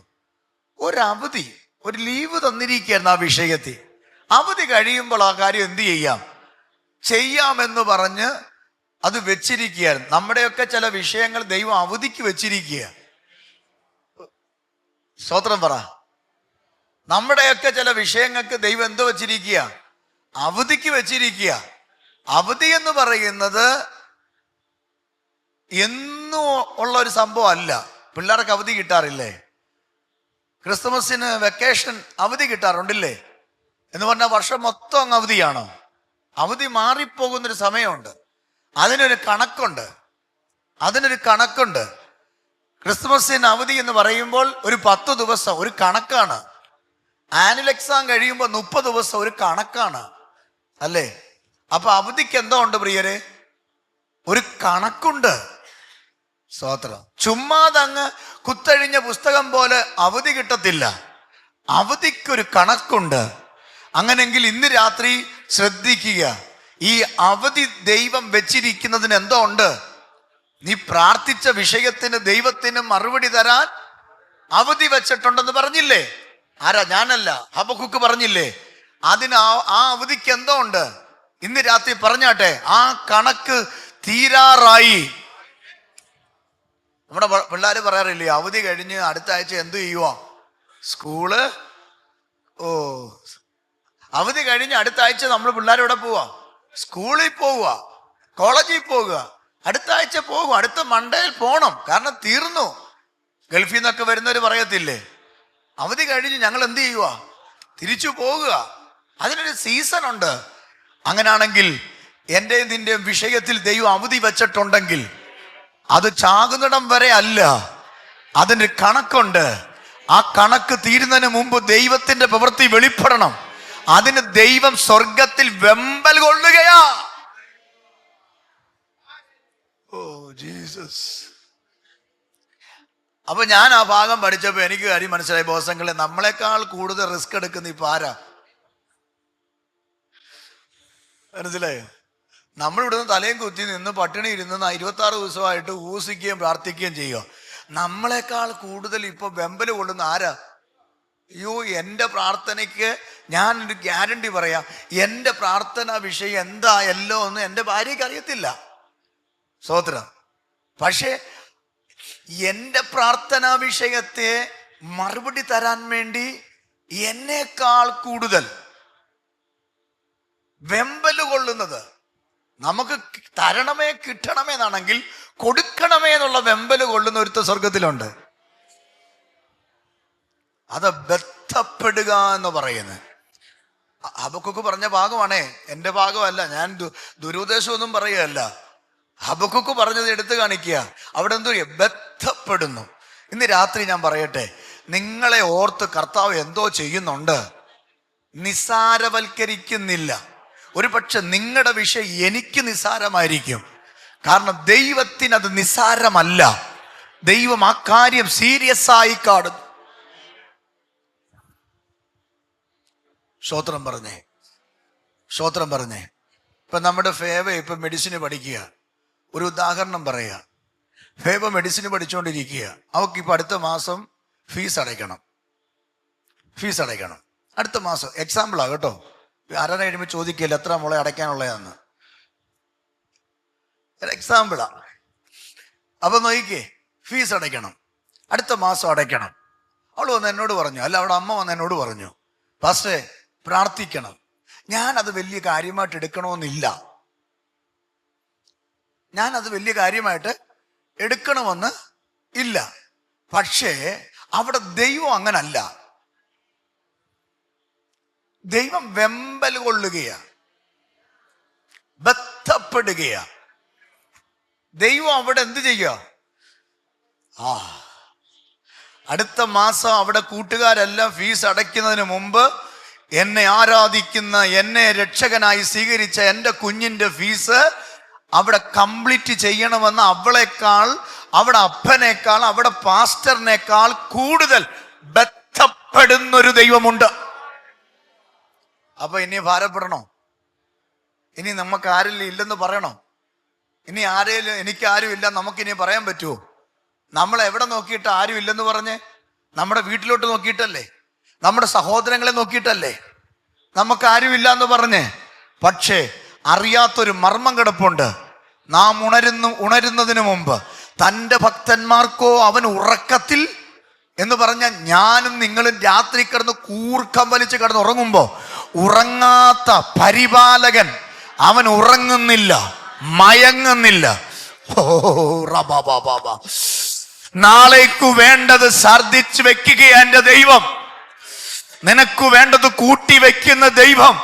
ഒരവധി, ഒരു ലീവ് തന്നിരിക്കുകയായിരുന്നു ആ വിഷയത്തിൽ. അവധി കഴിയുമ്പോൾ ആ കാര്യം എന്ത് ചെയ്യാമെന്ന് പറഞ്ഞ് അത് വെച്ചിരിക്കുകയായിരുന്നു. നമ്മുടെയൊക്കെ ചില വിഷയങ്ങൾ ദൈവം അവധിക്ക് വെച്ചിരിക്കുക. സ്തോത്രം പറ. നമ്മുടെയൊക്കെ ചില വിഷയങ്ങൾക്ക് ദൈവം എന്തോ വെച്ചിരിക്കുക? അവധിക്ക് വെച്ചിരിക്കുക. അവധി എന്ന് പറയുന്നത് എന്നും ഉള്ള ഒരു സംഭവം അല്ല. പിള്ളേർക്ക് അവധി കിട്ടാറില്ലേ? ക്രിസ്തുമസിന് വെക്കേഷൻ അവധി കിട്ടാറുണ്ടല്ലേ? എന്ന് പറഞ്ഞാൽ വർഷം മൊത്തം അങ്ങ് അവധിയാണോ? അവധി മാറിപ്പോകുന്നൊരു സമയമുണ്ട്. അതിനൊരു കണക്കുണ്ട്. ക്രിസ്തുമസിന് അവധി എന്ന് പറയുമ്പോൾ ഒരു 10 ദിവസം ഒരു കണക്കാണ്. ആനുവൽ എക്സാം കഴിയുമ്പോൾ 30 ദിവസം ഒരു കണക്കാണ്, അല്ലേ? അപ്പൊ അവധിക്ക് എന്തോ ഉണ്ട് പ്രിയരെ? ഒരു കണക്കുണ്ട്. സ്തോത്രം. ചുമ്മാതങ്ങ് കുത്തഴിഞ്ഞ പുസ്തകം പോലെ അവധി കിട്ടത്തില്ല. അവധിക്കൊരു കണക്കുണ്ട്. അങ്ങനെങ്കിൽ ഇന്ന് രാത്രി ശ്രദ്ധിക്കുക, ഈ അവധി ദൈവം വെച്ചിരിക്കുന്നതിന് എന്തോ ഉണ്ട്. നീ പ്രാർത്ഥിച്ച വിഷയത്തിന് ദൈവത്തിന് മറുപടി തരാൻ അവധി വെച്ചിട്ടുണ്ടെന്ന് പറഞ്ഞില്ലേ? ആരാ? ഞാനല്ല, ഹബക്കുക്ക് പറഞ്ഞില്ലേ? അതിന് ആ അവധിക്ക് എന്തോ ഉണ്ട്. ഇന്ന് രാത്രി പറഞ്ഞാട്ടെ, ആ കണക്ക് തീരാറായി. നമ്മുടെ പിള്ളേര് പറയാറില്ലേ, അവധി കഴിഞ്ഞ് അടുത്ത ആഴ്ച എന്തു ചെയ്യുക? സ്കൂള്. അവധി കഴിഞ്ഞ് അടുത്ത ആഴ്ച നമ്മൾ പിള്ളേരോടെ പോവാ, സ്കൂളിൽ പോവുക, കോളേജിൽ പോകുക, അടുത്ത ആഴ്ച പോകും, അടുത്ത മണ്ടയിൽ പോണം. കാരണം തീർന്നു. ഗൾഫിൽ നിന്നൊക്കെ വരുന്നവർ പറയത്തില്ലേ, അവധി കഴിഞ്ഞ് ഞങ്ങൾ എന്ത് ചെയ്യുക? തിരിച്ചു പോകുക. അതിനൊരു സീസൺ ഉണ്ട്. അങ്ങനാണെങ്കിൽ എന്റെയും നിന്റെയും വിഷയത്തിൽ ദൈവം അവധി വെച്ചിട്ടുണ്ടെങ്കിൽ അത് ചാകുന്നിടം വരെ അല്ല, അതിന് കണക്കുണ്ട്. ആ കണക്ക് തീരുന്നതിന് മുമ്പ് ദൈവത്തിന്റെ പ്രവൃത്തി വെളിപ്പെടണം. അതിന് ദൈവം സ്വർഗത്തിൽ വെമ്പൽ കൊള്ളുകയാ. Oh Jesus. അപ്പൊ ഞാൻ ആ ഭാഗം പഠിച്ചപ്പോ എനിക്ക് കാര്യം മനസ്സിലായി. ബോസങ്ങളെ, നമ്മളെക്കാൾ കൂടുതൽ റിസ്ക് എടുക്കുന്ന ഇപ്പൊ ആരാ? മനസ്സിലായോ? നമ്മളിവിടുന്ന് തലയും കുത്തി നിന്ന് പട്ടിണി ഇരുന്ന് 26 ദിവസമായിട്ട് ഊസിക്കുകയും പ്രാർത്ഥിക്കുകയും ചെയ്യുക. നമ്മളെക്കാൾ കൂടുതൽ ഇപ്പൊ വെമ്പല് കൊള്ളുന്ന ആരാ? അയ്യോ, എൻ്റെ പ്രാർത്ഥനയ്ക്ക് ഞാനൊരു ഗ്യാരണ്ടി പറയാം, എൻ്റെ പ്രാർത്ഥന വിഷയം എന്താ എല്ലോ ഒന്നും എൻ്റെ ഭാര്യയ്ക്ക് അറിയത്തില്ല. സ്തോത്രം. പക്ഷേ എൻ്റെ പ്രാർത്ഥനാ വിഷയത്തെ മറുപടി തരാൻ വേണ്ടി എന്നേക്കാൾ കൂടുതൽ വെമ്പല് കൊള്ളുന്നത്. നമുക്ക് തരണമേ കിട്ടണമേ എന്നാണെങ്കിൽ കൊടുക്കണമേ എന്നുള്ള വെമ്പല് കൊള്ളുന്ന ഒരുത്ത സ്വർഗത്തിലുണ്ട്. അത് ബന്ധപ്പെടുക എന്ന് പറയുന്നത് ഹബക്കുക്ക് പറഞ്ഞ ഭാഗമാണേ, എൻ്റെ ഭാഗമല്ല. ഞാൻ ദുരുദ്ദേശമൊന്നും പറയുകയല്ല. ഹബക്കുക്ക് പറഞ്ഞത് എടുത്തു കാണിക്കുക. അവിടെ എന്തോ ബന്ധപ്പെടുന്നു. ഇന്ന് രാത്രി ഞാൻ പറയട്ടെ, നിങ്ങളെ ഓർത്ത് കർത്താവ് എന്തോ ചെയ്യുന്നുണ്ട്. നിസാരവൽക്കരിക്കുന്നില്ല. ഒരു പക്ഷെ നിങ്ങളുടെ വിഷയം എനിക്ക് നിസാരമായിരിക്കും. കാരണം ദൈവത്തിന് അത് നിസാരമല്ല. ദൈവം ആ കാര്യം സീരിയസ് ആയി കാണുന്നു. സ്തോത്രം പറഞ്ഞേ, സ്തോത്രം പറഞ്ഞേ. ഇപ്പൊ നമ്മുടെ ഫേവ ഇപ്പൊ മെഡിസിന് പഠിക്കുക. ഒരു ഉദാഹരണം പറയുക. ഫേവ മെഡിസിന് പഠിച്ചുകൊണ്ടിരിക്കുക. അവൾക്ക് അടുത്ത മാസം ഫീസ് അടയ്ക്കണം. അടുത്ത മാസം എക്സാമ്പിളാ കേട്ടോ. ആരാണ് കഴിയുമ്പോൾ ചോദിക്കില്ല എത്ര മോളെ അടയ്ക്കാനുള്ളതാന്ന്. എക്സാമ്പിളാ. അപ്പൊ നോക്കിക്കേ, ഫീസ് അടയ്ക്കണം, അടുത്ത മാസം അടയ്ക്കണം. അവൾ വന്ന് എന്നോട് പറഞ്ഞു, അല്ല അവിടെ അമ്മ വന്ന് എന്നോട് പറഞ്ഞു, പാസ്റ്റേ പ്രാർത്ഥിക്കണം. ഞാനത് വലിയ കാര്യമായിട്ട് എടുക്കണമെന്നില്ല. ഞാനത് വലിയ കാര്യമായിട്ട് എടുക്കണമെന്ന് ഇല്ല. പക്ഷേ അവിടെ ദൈവം അങ്ങനല്ല. ദൈവം വെമ്പൽ കൊള്ളുകയാ, ബന്ധപ്പെടുകയാ. ദൈവം അവിടെ എന്ത് ചെയ്യുക? അടുത്ത മാസം അവിടെ കൂട്ടുകാരെല്ലാം ഫീസ് അടയ്ക്കുന്നതിന് മുമ്പ് എന്നെ ആരാധിക്കുന്ന, എന്നെ രക്ഷകനായി സ്വീകരിച്ച എൻ്റെ കുഞ്ഞിൻ്റെ ഫീസ് അവിടെ കംപ്ലീറ്റ് ചെയ്യണമെന്ന് അവളെക്കാൾ, അവിടെ അപ്പനേക്കാൾ, അവിടെ പാസ്റ്ററിനേക്കാൾ കൂടുതൽ ബന്ധപ്പെടുന്നൊരു ദൈവമുണ്ട്. അപ്പൊ ഇനി ഭാരപ്പെടണോ? ഇനി നമുക്ക് ആരെങ്കിലും ഇല്ലെന്ന് പറയണോ? ഇനി ആരെങ്കിലും എനിക്കാരും ഇല്ല നമുക്കിനി പറയാൻ പറ്റുമോ? നമ്മൾ എവിടെ നോക്കിയിട്ട് ആരും ഇല്ലെന്ന് പറഞ്ഞ്? നമ്മുടെ വീട്ടിലോട്ട് നോക്കിയിട്ടല്ലേ? നമ്മുടെ സഹോദരങ്ങളെ നോക്കിയിട്ടല്ലേ നമുക്കാരും ഇല്ല എന്ന് പറഞ്ഞ്? പക്ഷേ അറിയാത്തൊരു മർമ്മം കിടപ്പുണ്ട്. നാം ഉണരുന്നതിന് മുമ്പ് തൻ്റെ ഭക്തന്മാർക്കോ അവൻ ഉറക്കത്തിൽ എന്ന് പറഞ്ഞാൽ, ഞാനും നിങ്ങളും രാത്രി കിടന്ന് കൂർക്കം വലിച്ച് കിടന്ന് ഉറങ്ങുമ്പോ ഉറങ്ങാത്ത പരിപാലകൻ അവൻ ഉറങ്ങുന്നില്ല, മയങ്ങുന്നില്ല. നാളേക്കു വേണ്ടത് ഛർദിച്ചു വെക്കുകയാ എൻ്റെ ദൈവം. നിനക്ക് വേണ്ടത് കൂട്ടി വെക്കുന്ന ദൈവം.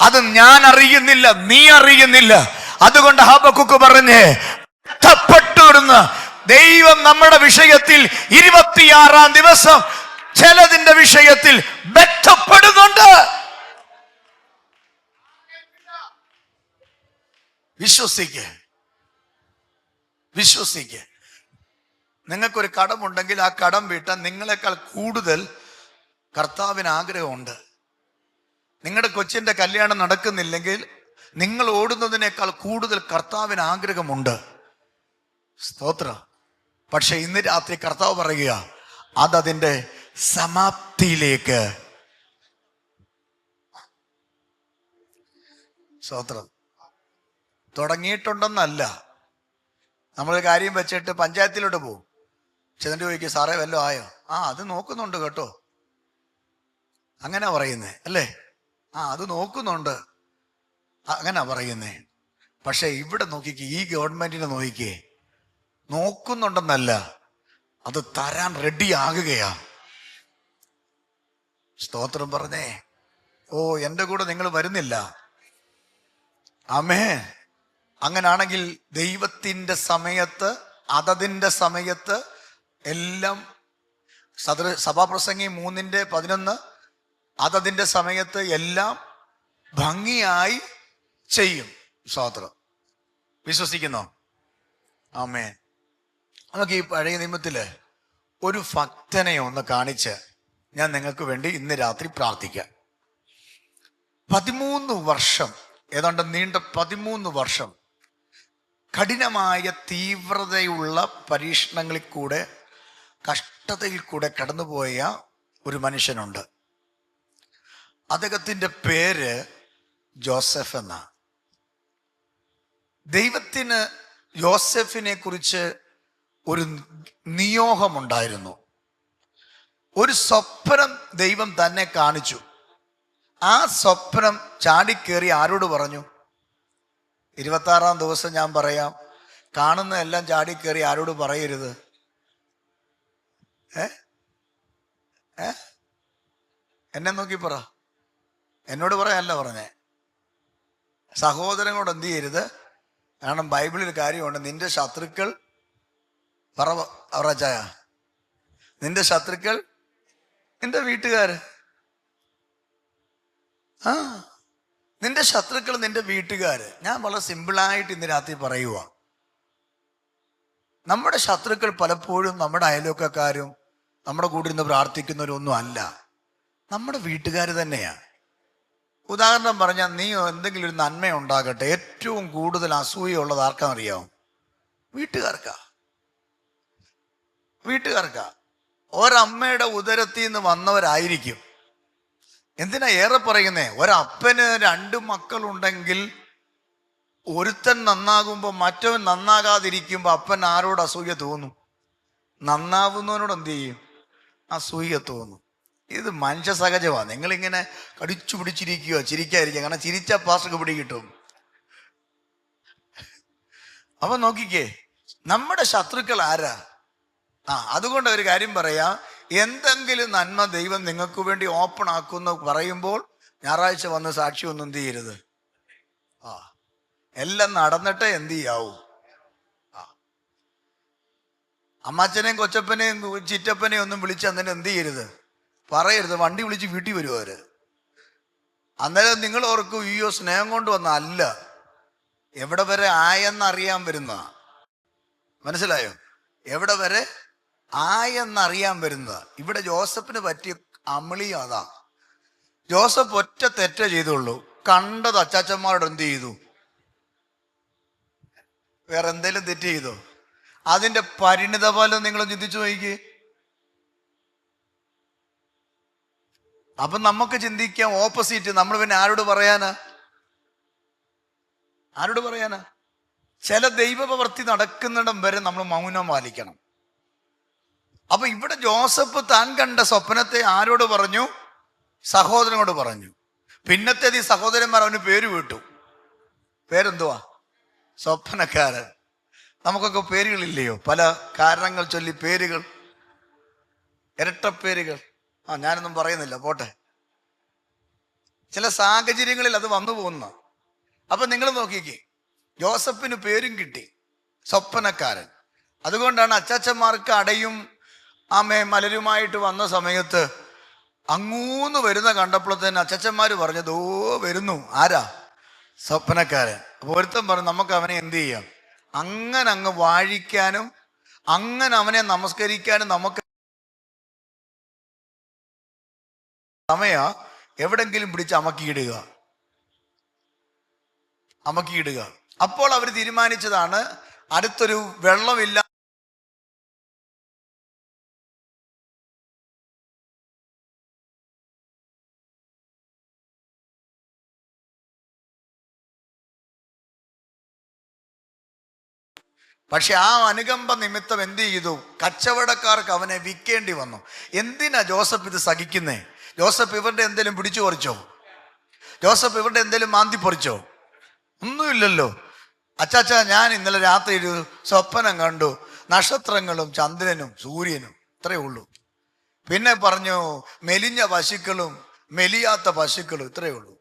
അത് ഞാൻ അറിയുന്നില്ല, നീ അറിയുന്നില്ല. അതുകൊണ്ട് ഹബക്കുക്ക് പറഞ്ഞേ, ബന്ധപ്പെട്ടിരുന്ന് ദൈവം നമ്മുടെ വിഷയത്തിൽ 26-ാം ദിവസം ചിലതിന്റെ വിഷയത്തിൽ ബന്ധപ്പെടുന്നുണ്ട്. വിശ്വസിക്ക്. നിങ്ങൾക്കൊരു കടമുണ്ടെങ്കിൽ ആ കടം വീട്ടാൻ നിങ്ങളെക്കാൾ കൂടുതൽ കർത്താവിന് ആഗ്രഹമുണ്ട്. നിങ്ങളുടെ കൊച്ചിന്റെ കല്യാണം നടക്കുന്നില്ലെങ്കിൽ നിങ്ങൾ ഓടുന്നതിനേക്കാൾ കൂടുതൽ കർത്താവിന് ആഗ്രഹമുണ്ട്. സ്തോത്രം. പക്ഷെ ഇന്ന് രാത്രി കർത്താവ് പറയുക, അതതിന്റെ സമാപ്തിയിലേക്ക്. സ്തോത്രം. തുടങ്ങിയിട്ടുണ്ടെന്നല്ല. നമ്മളൊരു കാര്യം വെച്ചിട്ട് പഞ്ചായത്തിലോട്ട് പോകും. ചെന്നിട്ട് ചോദിക്കും, സാറേ വല്ലതും ആയോ? അത് നോക്കുന്നുണ്ട് കേട്ടോ. അങ്ങനെ പറയുന്നേ അല്ലേ? അത് നോക്കുന്നുണ്ട്, അങ്ങനെ പറയുന്നേ. പക്ഷെ ഇവിടെ നോക്കിക്കേ, ഈ ഗവൺമെന്റിനെ നോക്കിക്കേ, നോക്കുന്നുണ്ടെന്നല്ല, അത് തരാൻ റെഡി ആകുകയാ. സ്തോത്രം പറഞ്ഞേ. എൻ്റെ കൂടെ നിങ്ങൾ വരുന്നില്ല? ആമേൻ. അങ്ങനാണെങ്കിൽ ദൈവത്തിന്റെ സമയത്ത്, അതതിന്റെ സമയത്ത് എല്ലാം സഭാപ്രസംഗി 3:11 അതതിന്റെ സമയത്ത് എല്ലാം ഭംഗിയായി ചെയ്യും. സ്തോത്രം. വിശ്വസിക്കുന്നോ? ആമേൻ. നമുക്ക് ഈ പഴയ നിയമത്തില് ഒരു ഭക്തനെ ഒന്ന് കാണിച്ച് ഞാൻ നിങ്ങൾക്ക് വേണ്ടി ഇന്ന് രാത്രി പ്രാർത്ഥിക്കാം. 13 വർഷം, ഏതാണ്ട് നീണ്ട 13 വർഷം കഠിനമായ തീവ്രതയുള്ള പരീക്ഷണങ്ങളിൽ കൂടെ, കഷ്ടതയിൽ കൂടെ കടന്നുപോയ ഒരു മനുഷ്യനുണ്ട്. അദ്ദേഹത്തിന്റെ പേര് ജോസഫ് എന്ന. ദൈവത്തിന് യോസെഫിനെ കുറിച്ച് ഒരു നിയോഗമുണ്ടായിരുന്നു. ഒരു സ്വപ്നം ദൈവം തന്നെ കാണിച്ചു. ആ സ്വപ്നം ചാടിക്കേറി ആരോട് പറഞ്ഞു? 26-ാം ദിവസം ഞാൻ പറയാം. കാണുന്ന എല്ലാം ചാടിക്കേറി ആരോട് പറയരുത്. ഏ ഏ എന്നെ നോക്കി പറ. എന്നോട് പറയാനല്ല പറഞ്ഞേ. സഹോദരനോട് എന്ത് ചെയ്യരുത്? കാരണം ബൈബിളിൽ കാര്യമുണ്ട്. നിന്റെ ശത്രുക്കൾ പറച്ചായ നിന്റെ ശത്രുക്കൾ നിന്റെ വീട്ടുകാര്. ആ നിന്റെ ശത്രുക്കൾ നിന്റെ വീട്ടുകാര്. ഞാൻ വളരെ സിമ്പിളായിട്ട് ഇന്ന് രാത്രി പറയുക, നമ്മുടെ ശത്രുക്കൾ പലപ്പോഴും നമ്മുടെ അയൽവക്കക്കാരും നമ്മുടെ കൂടെ ഇരുന്ന് പ്രാർത്ഥിക്കുന്നവരും ഒന്നും അല്ല, നമ്മുടെ വീട്ടുകാർ തന്നെയാണ്. ഉദാഹരണം പറഞ്ഞാൽ, നീ എന്തെങ്കിലും ഒരു നന്മ ഉണ്ടാകട്ടെ, ഏറ്റവും കൂടുതൽ അസൂയുള്ളത് ആർക്കാണെന്നറിയാമോ? വീട്ടുകാർക്കാ. ഒരമ്മയുടെ ഉദരത്തിൽ നിന്ന് വന്നവരായിരിക്കും. എന്തിനാ ഏറെ പറയുന്നേ? ഒരപ്പന് 2 മക്കളുണ്ടെങ്കിൽ ഒരുത്തൻ നന്നാകുമ്പോൾ മറ്റവൻ നന്നാകാതിരിക്കുമ്പോൾ അപ്പൻ ആരോട് അസൂയ തോന്നും? നന്നാവുന്നവനോട് എന്ത് ചെയ്യും? അസൂയ തോന്നും. ഇത് മനുഷ്യ സഹജമാണ്. നിങ്ങളിങ്ങനെ കടിച്ചു പിടിച്ചിരിക്കുകയോ ചിരിക്കാതിരിക്കുക. കാരണം ചിരിച്ച പാസ്റ്റർക്ക് പിടി കിട്ടും. അപ്പൊ നോക്കിക്കേ, നമ്മുടെ ശത്രുക്കൾ ആരാ? അതുകൊണ്ട് ഒരു കാര്യം പറയാം, എന്തെങ്കിലും നന്മ ദൈവം നിങ്ങൾക്ക് വേണ്ടി ഓപ്പൺ ആക്കുമെന്ന് പറയുമ്പോൾ ഞായറാഴ്ച വന്ന് സാക്ഷി ഒന്നും എന്ത് ചെയ്യരുത്. എല്ലാം നടന്നിട്ടേ എന്ത് ചെയ്യാവൂ. അമ്മാച്ചനെയും കൊച്ചപ്പനെയും ചിറ്റപ്പനെയും ഒന്നും വിളിച്ച് അന്നേരം എന്ത് ചെയ്യരുത്, പറയരുത്. വണ്ടി വിളിച്ച് വീട്ടിൽ വരും അവര്. അന്നേരം നിങ്ങൾ ഓർക്കും, അയ്യോ സ്നേഹം കൊണ്ട് വന്ന അല്ല, എവിടെ വരെ ആയെന്നറിയാൻ വരുന്ന. മനസ്സിലായോ? എവിടെ വരെ ആയെന്നറിയാൻ വരുന്നത്. ഇവിടെ ജോസഫിന് പറ്റിയ അമളിയും അതാ. ജോസഫ് ഒറ്റ തെറ്റേ ചെയ്തുള്ളൂ. കണ്ടത് അച്ചാച്ചന്മാരോട് എന്ത് ചെയ്തു? വേറെ എന്തെങ്കിലും തെറ്റ് ചെയ്തോ? അതിന്റെ പരിണിത ഫലം നിങ്ങൾ ചിന്തിച്ചു നോക്കി. അപ്പൊ നമുക്ക് ചിന്തിക്കാം ഓപ്പോസിറ്റ്. നമ്മൾ പിന്നെ ആരോട് പറയാനാ? ചില ദൈവപ്രവൃത്തി നടക്കുന്നിടം വരെ നമ്മൾ മൗനം പാലിക്കണം. അപ്പൊ ഇവിടെ ജോസഫ് താൻ കണ്ട സ്വപ്നത്തെ ആരോട് പറഞ്ഞു? സഹോദരനോട് പറഞ്ഞു. പിന്നത്തേത് ഈ സഹോദരന്മാർ അവന് പേര് വിട്ടു. പേരെന്തുവാ? സ്വപ്നക്കാരൻ. നമുക്കൊക്കെ പേരുകളില്ലയോ? പല കാരണങ്ങൾ ചൊല്ലി പേരുകൾ, ഇരട്ടപ്പേരുകൾ. ഞാനൊന്നും പറയുന്നില്ല, പോട്ടെ. ചില സാഹചര്യങ്ങളിൽ അത് വന്നു പോകുന്ന. അപ്പൊ നിങ്ങൾ നോക്കിക്കേ, ജോസഫിന് പേരും കിട്ടി, സ്വപ്നക്കാരൻ. അതുകൊണ്ടാണ് അച്ചാച്ചന്മാർക്ക് അടയും മലരുമായിട്ട് വന്ന സമയത്ത് അങ്ങൂന്ന് വരുന്ന കണ്ടപ്പോൾ തന്നെ അച്ചാച്ചന്മാര് പറഞ്ഞത്, ഓ വരുന്നു. ആരാ? സ്വപ്നക്കാരൻ. അപ്പൊ ഒരുത്തൻ പറഞ്ഞു, നമുക്ക് അവനെ എന്ത് ചെയ്യാം? അങ്ങനെ അങ്ങ് വാഴിക്കാനും അങ്ങനെ അവനെ നമസ്കരിക്കാനും നമുക്ക് സമയ എവിടെങ്കിലും പിടിച്ച് അമക്കിയിടുക. അപ്പോൾ അവർ തീരുമാനിച്ചതാണ്, അടുത്തൊരു വെള്ളമില്ല പക്ഷെ ആ അനുകമ്പ നിമിത്തം എന്ത് ചെയ്തു? കച്ചവടക്കാർക്ക് അവനെ വിൽക്കേണ്ടി വന്നു. എന്തിനാ ജോസഫ് ഇത് സഹിക്കുന്നേ? ജോസഫ് ഇവരുടെ എന്തെങ്കിലും പിടിച്ചു പറിച്ചോ? ജോസഫ് ഇവരുടെ എന്തെങ്കിലും മാന്തി പറിച്ചോ? ഒന്നുമില്ലല്ലോ. അച്ചാച്ചാ, ഞാൻ ഇന്നലെ രാത്രി ഒരു സ്വപ്നം കണ്ടു, നക്ഷത്രങ്ങളും ചന്ദ്രനും സൂര്യനും, ഇത്രയേ ഉള്ളൂ. പിന്നെ പറഞ്ഞു മെലിഞ്ഞ പശുക്കളും മെലിയാത്ത പശുക്കളും, ഇത്രയേ ഉള്ളൂ.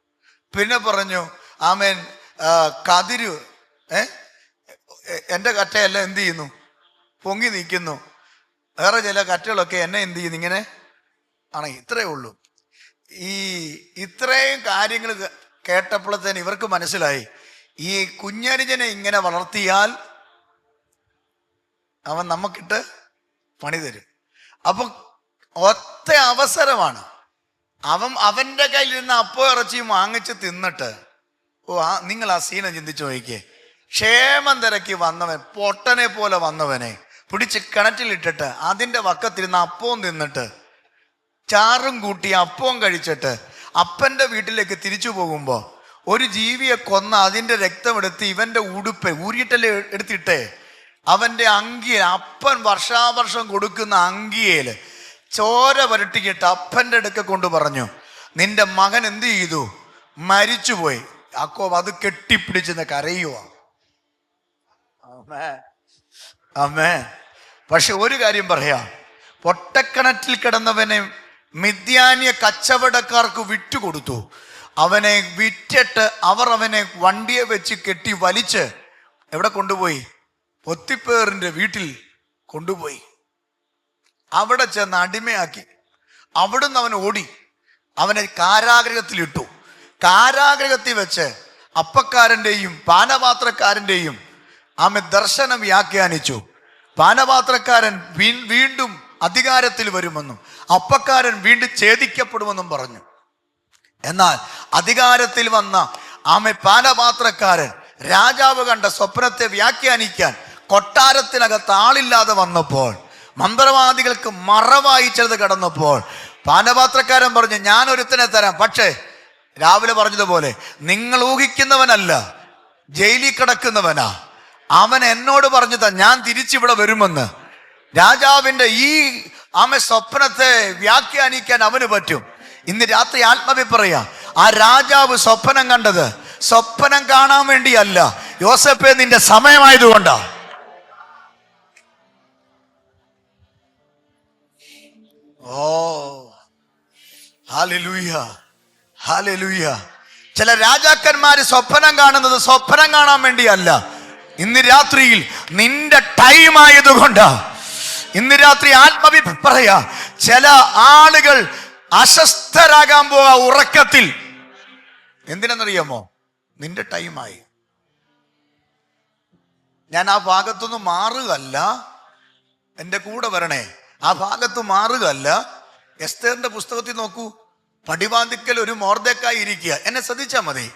പിന്നെ പറഞ്ഞു ആമേൻ കതിര് എൻ്റെ കറ്റയെല്ലാം എന്ത് ചെയ്യുന്നു? പൊങ്ങി നിൽക്കുന്നു. വേറെ ചില കറ്റകളൊക്കെ എന്നെ എന്ത് ചെയ്യുന്നു? ഇങ്ങനെ ആണ്. ഇത്രയേ ഉള്ളൂ. ഇത്രയും കാര്യങ്ങൾ കേട്ടപ്പോഴത്തേന് ഇവർക്ക് മനസ്സിലായി, ഈ കുഞ്ഞനുജനെ ഇങ്ങനെ വളർത്തിയാൽ അവൻ നമുക്കിട്ട് പണി തരും. അപ്പൊ ഒറ്റ അവസരമാണ്. അവന്റെ കയ്യിലിരുന്ന് അപ്പോ ഇറച്ചിയും വാങ്ങിച്ച് തിന്നിട്ട്, നിങ്ങൾ ആ സീന ചിന്തിച്ചു നോക്കിക്കേ. ക്ഷേമം തിരക്കി വന്നവൻ, പൊട്ടനെ പോലെ വന്നവനെ പിടിച്ച് കിണറ്റിലിട്ടിട്ട് അതിന്റെ വക്കത്തിരുന്ന് അപ്പവും തിന്നിട്ട് ചാറും കൂട്ടി അപ്പവും കഴിച്ചിട്ട് അപ്പന്റെ വീട്ടിലേക്ക് തിരിച്ചു പോകുമ്പോ ഒരു ജീവിയെ കൊന്ന അതിന്റെ രക്തമെടുത്ത് ഇവന്റെ ഉടുപ്പ് ഊരിയിട്ടല്ലേ എടുത്തിട്ടേ അവന്റെ അങ്കിയിൽ, അപ്പൻ വർഷാവർഷം കൊടുക്കുന്ന അങ്കിയേല് ചോര പുരട്ടിക്കിട്ട് അപ്പന്റെ അടുക്ക കൊണ്ട് പറഞ്ഞു, നിന്റെ മകൻ എന്ത് ചെയ്തു? മരിച്ചുപോയി. യാക്കോബ് അത് കെട്ടിപ്പിടിച്ചെന്ന് കരയുക. ആമേ. പക്ഷെ ഒരു കാര്യം പറയാം, പൊട്ടക്കിണറ്റിൽ കിടന്നവനെ മിദ്യാന്യ കച്ചവടക്കാർക്ക് വിറ്റുകൊടുത്തു. അവനെ വിറ്റിട്ട് അവർ അവനെ വണ്ടിയെ വെച്ച് കെട്ടി വലിച്ച് എവിടെ കൊണ്ടുപോയി? പൊത്തിപ്പേറിന്റെ വീട്ടിൽ കൊണ്ടുപോയി. അവിടെ ചെന്ന് അടിമയാക്കി. അവിടുന്ന് അവൻ ഓടി. അവനെ കാരാഗ്രഹത്തിലിട്ടു. കാരാഗ്രഹത്തിൽ വെച്ച് അപ്പക്കാരൻ്റെയും പാനപാത്രക്കാരൻ്റെയും ദർശനം വ്യാഖ്യാനിച്ചു. പാനപാത്രക്കാരൻ വീണ്ടും അധികാരത്തിൽ വരുമെന്നും അപ്പക്കാരൻ വീണ്ടും ഛേദിക്കപ്പെടുമെന്നും പറഞ്ഞു. എന്നാൽ അധികാരത്തിൽ വന്ന പാനപാത്രക്കാരൻ രാജാവ് കണ്ട സ്വപ്നത്തെ വ്യാഖ്യാനിക്കാൻ കൊട്ടാരത്തിനകത്ത് ആളില്ലാതെ വന്നപ്പോൾ, മന്ത്രവാദികൾക്ക് മറവായി ചിലത് കടന്നപ്പോൾ, പാനപാത്രക്കാരൻ പറഞ്ഞു, ഞാൻ ഒരുത്തനെ തരാം. പക്ഷേ രാവിലെ പറഞ്ഞതുപോലെ നിങ്ങൾ ഊഹിക്കുന്നവനല്ല, ജയിലിൽ കിടക്കുന്നവനാ. അവൻ എന്നോട് പറഞ്ഞു ഞാൻ തിരിച്ചിവിടെ വരുമെന്ന്. രാജാവിന്റെ ഈ സ്വപ്നത്തെ വ്യാഖ്യാനിക്കാൻ അവന് പറ്റും. ഇന്ന് രാത്രി ആത്മാവി പറയാ, ആ രാജാവ് സ്വപ്നം കണ്ടത് സ്വപ്നം കാണാൻ വേണ്ടിയല്ല, യോസേപ്പേ നിന്റെ സമയമായതുകൊണ്ടാ. ഓ ഹല്ലേലൂയ, ഹല്ലേലൂയ. ചില രാജാക്കന്മാര് സ്വപ്നം കാണുന്നത് സ്വപ്നം കാണാൻ വേണ്ടിയല്ല, ഇന്ന് രാത്രിയിൽ നിന്റെ ടൈം ആയതുകൊണ്ടാ. ഇന്ന് രാത്രി ആത്മാവി പറയാ, ചില ആളുകൾ അസ്വസ്ഥരാകാൻ പോവാ ഉറക്കത്തിൽ. എന്തിനെന്നറിയാമോ? നിന്റെ ടൈമായി. ഞാൻ ആ ഭാഗത്തൊന്നും മാറുകയല്ല, എൻ്റെ കൂടെ വരണേ. ആ ഭാഗത്ത് മാറുകയല്ല. എസ്തേറിന്റെ പുസ്തകത്തിൽ നോക്കൂ, പടിവാതിക്കൽ ഒരു മൊർദെഖായി ഇരിക്കുക. എന്നെ ശ്രദ്ധിച്ചാൽ മതി.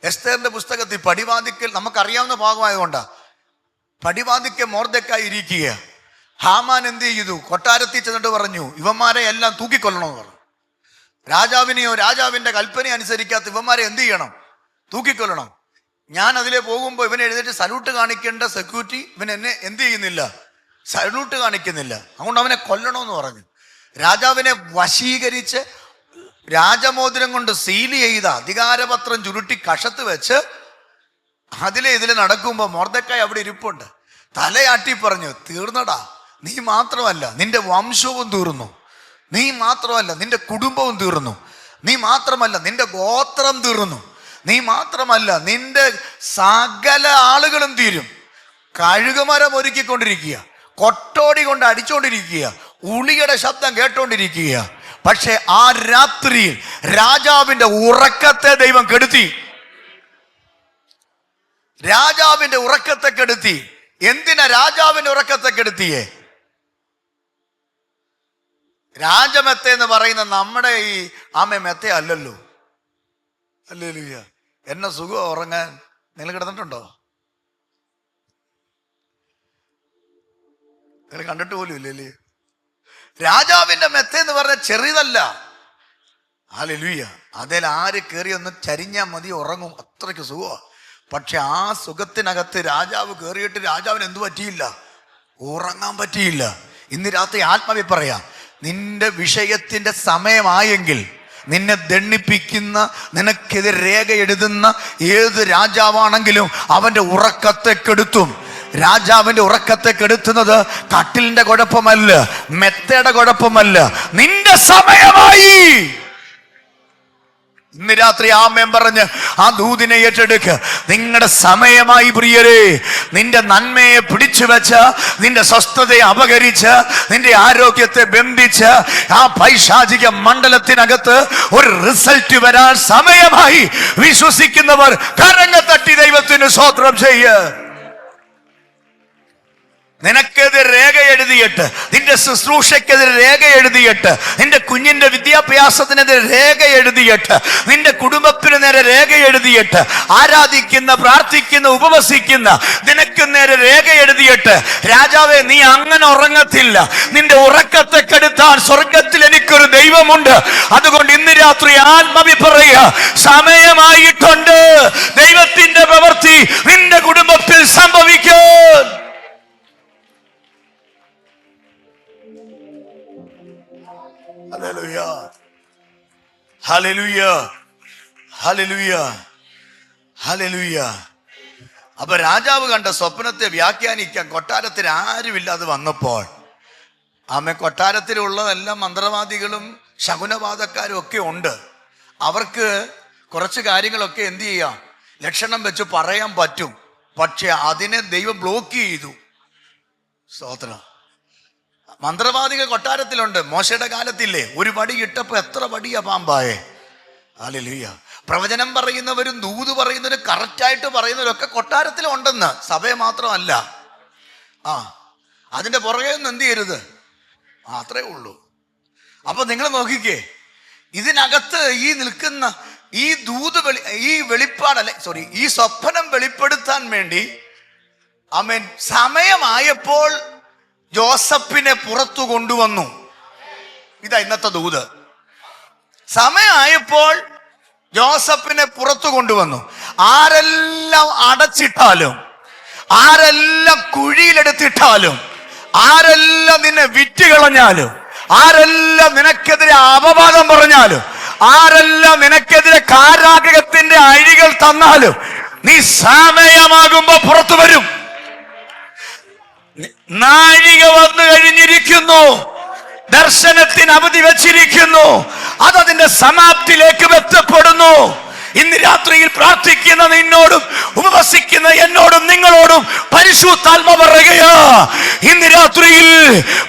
എസ്തേറിന്റെ പുസ്തകത്തിൽ പടിവാതിക്കൽ, നമുക്കറിയാവുന്ന ഭാഗമായതുകൊണ്ടാ, പടിവാതിക്കൽ മൊർദെഖായി ഇരിക്കുക. ഹാമാൻ എന്ത് ചെയ്തു? കൊട്ടാരത്തിൽ ചെന്നിട്ട് പറഞ്ഞു, ഇവന്മാരെ എല്ലാം തൂക്കിക്കൊല്ലണമെന്ന് പറഞ്ഞു. രാജാവിനെയോ രാജാവിന്റെ കൽപ്പന അനുസരിക്കാത്ത ഇവന്മാരെ എന്ത് ചെയ്യണം? തൂക്കിക്കൊല്ലണം. ഞാൻ അതിലെ പോകുമ്പോൾ ഇവനെ എഴുന്നേറ്റ് സല്യൂട്ട് കാണിക്കേണ്ട സെക്യൂരിറ്റി ഇവൻ എന്നെ എന്ത് ചെയ്യുന്നില്ല? സല്യൂട്ട് കാണിക്കുന്നില്ല. അതുകൊണ്ട് അവനെ കൊല്ലണമെന്ന് പറഞ്ഞു. രാജാവിനെ വശീകരിച്ച് രാജമോതിരം കൊണ്ട് സീൽ ചെയ്ത അധികാരപത്രം ചുരുട്ടി കഷത്ത് വെച്ച് ഇതിലെ നടക്കുമ്പോൾ മൊർദെഖായി അവിടെ ഇരിപ്പുണ്ട്. തലയാട്ടി പറഞ്ഞു, തീർന്നടാ, നീ മാത്രമല്ല നിന്റെ വംശവും തീർന്നു, നീ മാത്രമല്ല നിന്റെ കുടുംബവും തീർന്നു, നീ മാത്രമല്ല നിന്റെ ഗോത്രം തീർന്നു, നീ മാത്രമല്ല നിന്റെ സകല ആളുകളും തീരും. കഴുകുമരം ഒരുക്കിക്കൊണ്ടിരിക്കുക, കൊട്ടോടി കൊണ്ട് അടിച്ചുകൊണ്ടിരിക്കുക, ഉളിയുടെ ശബ്ദം കേട്ടോണ്ടിരിക്കുക. പക്ഷെ ആ രാത്രിയിൽ രാജാവിന്റെ ഉറക്കത്തെ ദൈവം കെടുത്തി. രാജാവിന്റെ ഉറക്കത്തെ കെടുത്തി. എന്തിനാ രാജാവിന്റെ ഉറക്കത്തെ കെടുത്തിയേ? രാജമെത്ത എന്ന് പറയുന്ന നമ്മുടെ ഈ മെത്ത അല്ലല്ലോ. ഹല്ലേലൂയ. എന്നെ സുഖം ഉറങ്ങാൻ. നിങ്ങൾ കിടന്നിട്ടുണ്ടോ? നിങ്ങൾ കണ്ടിട്ട് പോലും ഇല്ലല്ലേ? രാജാവിന്റെ മെത്ത എന്ന് പറഞ്ഞ ചെറിയതല്ല. ഹല്ലേലൂയ. അതിൽ ആര് കയറി ഒന്ന് ചരിഞ്ഞാൽ മതി, ഉറങ്ങും, അത്രയ്ക്ക് സുഖമാണ്. പക്ഷെ ആ സുഖത്തിനകത്ത് രാജാവ് കയറിയിട്ട് രാജാവിന് എന്തു പറ്റിയില്ല? ഉറങ്ങാൻ പറ്റിയില്ല. ഇന്ന് രാത്രി ആത്മാവി പറയാം, നിന്റെ വിഷയത്തിന്റെ സമയമായെങ്കിൽ നിന്നെ ദണ്ണിപ്പിക്കുന്ന, നിനക്കെതിരെ രേഖ എഴുതുന്ന ഏത് രാജാവാണെങ്കിലും അവന്റെ ഉറക്കത്തെ കെടുത്തും. രാജാവിന്റെ ഉറക്കത്തെ കെടുത്തുന്നത് കട്ടിലിന്റെ കുഴപ്പമല്ല, മെത്തയുടെ കുഴപ്പമല്ല, നിന്റെ സമയമായി. ഇന്ന് രാത്രി ആമേൻ പറഞ്ഞ് ആ ദൂതിനെ ഏറ്റെടുക്ക. നിങ്ങളുടെ സമയമായി പ്രിയരെ. നിന്റെ നന്മയെ പിടിച്ചു വെച്ച്, നിന്റെ സ്വസ്ഥതയെ അപകരിച്ച്, നിന്റെ ആരോഗ്യത്തെ ബന്ധിച്ച് ആ പൈശാചിക മണ്ഡലത്തിനകത്ത് ഒരു റിസൾട്ട് വരാൻ സമയമായി. വിശ്വസിക്കുന്നവർ കരങ്ങൾ തട്ടി ദൈവത്തിന് സ്തോത്രം ചെയ്യ്. നിനക്കെതിരെ രേഖ എഴുതിയിട്ട്, നിന്റെ ശുശ്രൂഷയ്ക്കെതിരെ രേഖ എഴുതിയിട്ട്, നിന്റെ കുഞ്ഞിന്റെ വിദ്യാഭ്യാസത്തിനെതിരെ രേഖ എഴുതിയിട്ട്, നിന്റെ കുടുംബത്തിന് നേരെ രേഖ എഴുതിയിട്ട്, ആരാധിക്കുന്ന, പ്രാർത്ഥിക്കുന്ന, ഉപവസിക്കുന്ന നിനക്ക് നേരെ രേഖ എഴുതിയിട്ട്, രാജാവേ നീ അങ്ങനെ ഉറങ്ങത്തില്ല, നിന്റെ ഉറക്കത്തെ കെടുത്താൻ സ്വർഗത്തിൽ എനിക്കൊരു ദൈവമുണ്ട്. അതുകൊണ്ട് ഇന്ന് രാത്രി ആത്മാവി പറയുക, സമയമായിട്ടുണ്ട്. ദൈവത്തിന്റെ പ്രവൃത്തി നിന്റെ കുടുംബത്തിൽ സംഭവിക്കും. Hallelujah, hallelujah, hallelujah. അപ്പൊ രാജാവ് കണ്ട സ്വപ്നത്തെ വ്യാഖ്യാനിക്കാൻ കൊട്ടാരത്തിൽ ആരുമില്ലാതെ വന്നപ്പോൾ കൊട്ടാരത്തിലുള്ളതെല്ലാം മന്ത്രവാദികളും ശകുനവാദക്കാരും ഒക്കെ ഉണ്ട്. അവർക്ക് കുറച്ച് കാര്യങ്ങളൊക്കെ എന്ത് ചെയ്യാം, ലക്ഷണം വെച്ച് പറയാൻ പറ്റും. പക്ഷെ അതിനെ ദൈവം ബ്ലോക്ക് ചെയ്തു. സ്തോത്രം. മന്ത്രവാദികൾ കൊട്ടാരത്തിലുണ്ട്. മോശയുടെ കാലത്തില്ലേ, ഒരു വടി ഇട്ടപ്പോ എത്ര വടിയാ പാമ്പായേ. ഹല്ലേലൂയ. പ്രവചനം പറയുന്നവരും ദൂത് പറയുന്നവരും കറക്റ്റായിട്ട് പറയുന്നവരൊക്കെ കൊട്ടാരത്തിലുണ്ടെന്ന്, സഭയെ മാത്രമല്ല. അതിന്റെ പുറകെ ഒന്നും എന്ത് ചെയ്യരുത്, അത്രേ ഉള്ളൂ. അപ്പൊ നിങ്ങൾ നോക്കിക്കേ, ഇതിനകത്ത് ഈ നിൽക്കുന്ന ഈ ഈ ഈ സ്വപ്നം വെളിപ്പെടുത്താൻ വേണ്ടി സമയമായപ്പോൾ ജോസഫിനെ പുറത്തു കൊണ്ടുവന്നു. ഇതാ ഇന്നത്തെ ദൂത്. സമയമായപ്പോൾ ജോസഫിനെ പുറത്തു കൊണ്ടുവന്നു. ആരെല്ലാം അടച്ചിട്ടാലും, ആരെല്ലാം കുഴിയിലെടുത്തിട്ടാലും, ആരെല്ലാം നിന്നെ വിറ്റുകളഞ്ഞാലും, ആരെല്ലാം നിനക്കെതിരെ അപവാദം പറഞ്ഞാലും, ആരെല്ലാം നിനക്കെതിരെ കാരാഗ്രഹത്തിന്റെ അഴികൾ തന്നാലും, നീ സമയമാകുമ്പോ പുറത്തു വരും. നാഴിക വന്നു കഴിഞ്ഞിരിക്കുന്നു. ദർശനത്തിന് അവധി വെച്ചിരിക്കുന്നു. അതതിന്റെ സമാപ്തിയിലേക്ക് എത്തപ്പെടുന്നു. ഇന്ന് രാത്രിയിൽ പ്രാർത്ഥിക്കുന്ന നിന്നോടും ഉപവസിക്കുന്ന എന്നോടും നിങ്ങളോടും പരിശുദ്ധാത്മാവ് പറയുകയാ, ഇന്ന് രാത്രിയിൽ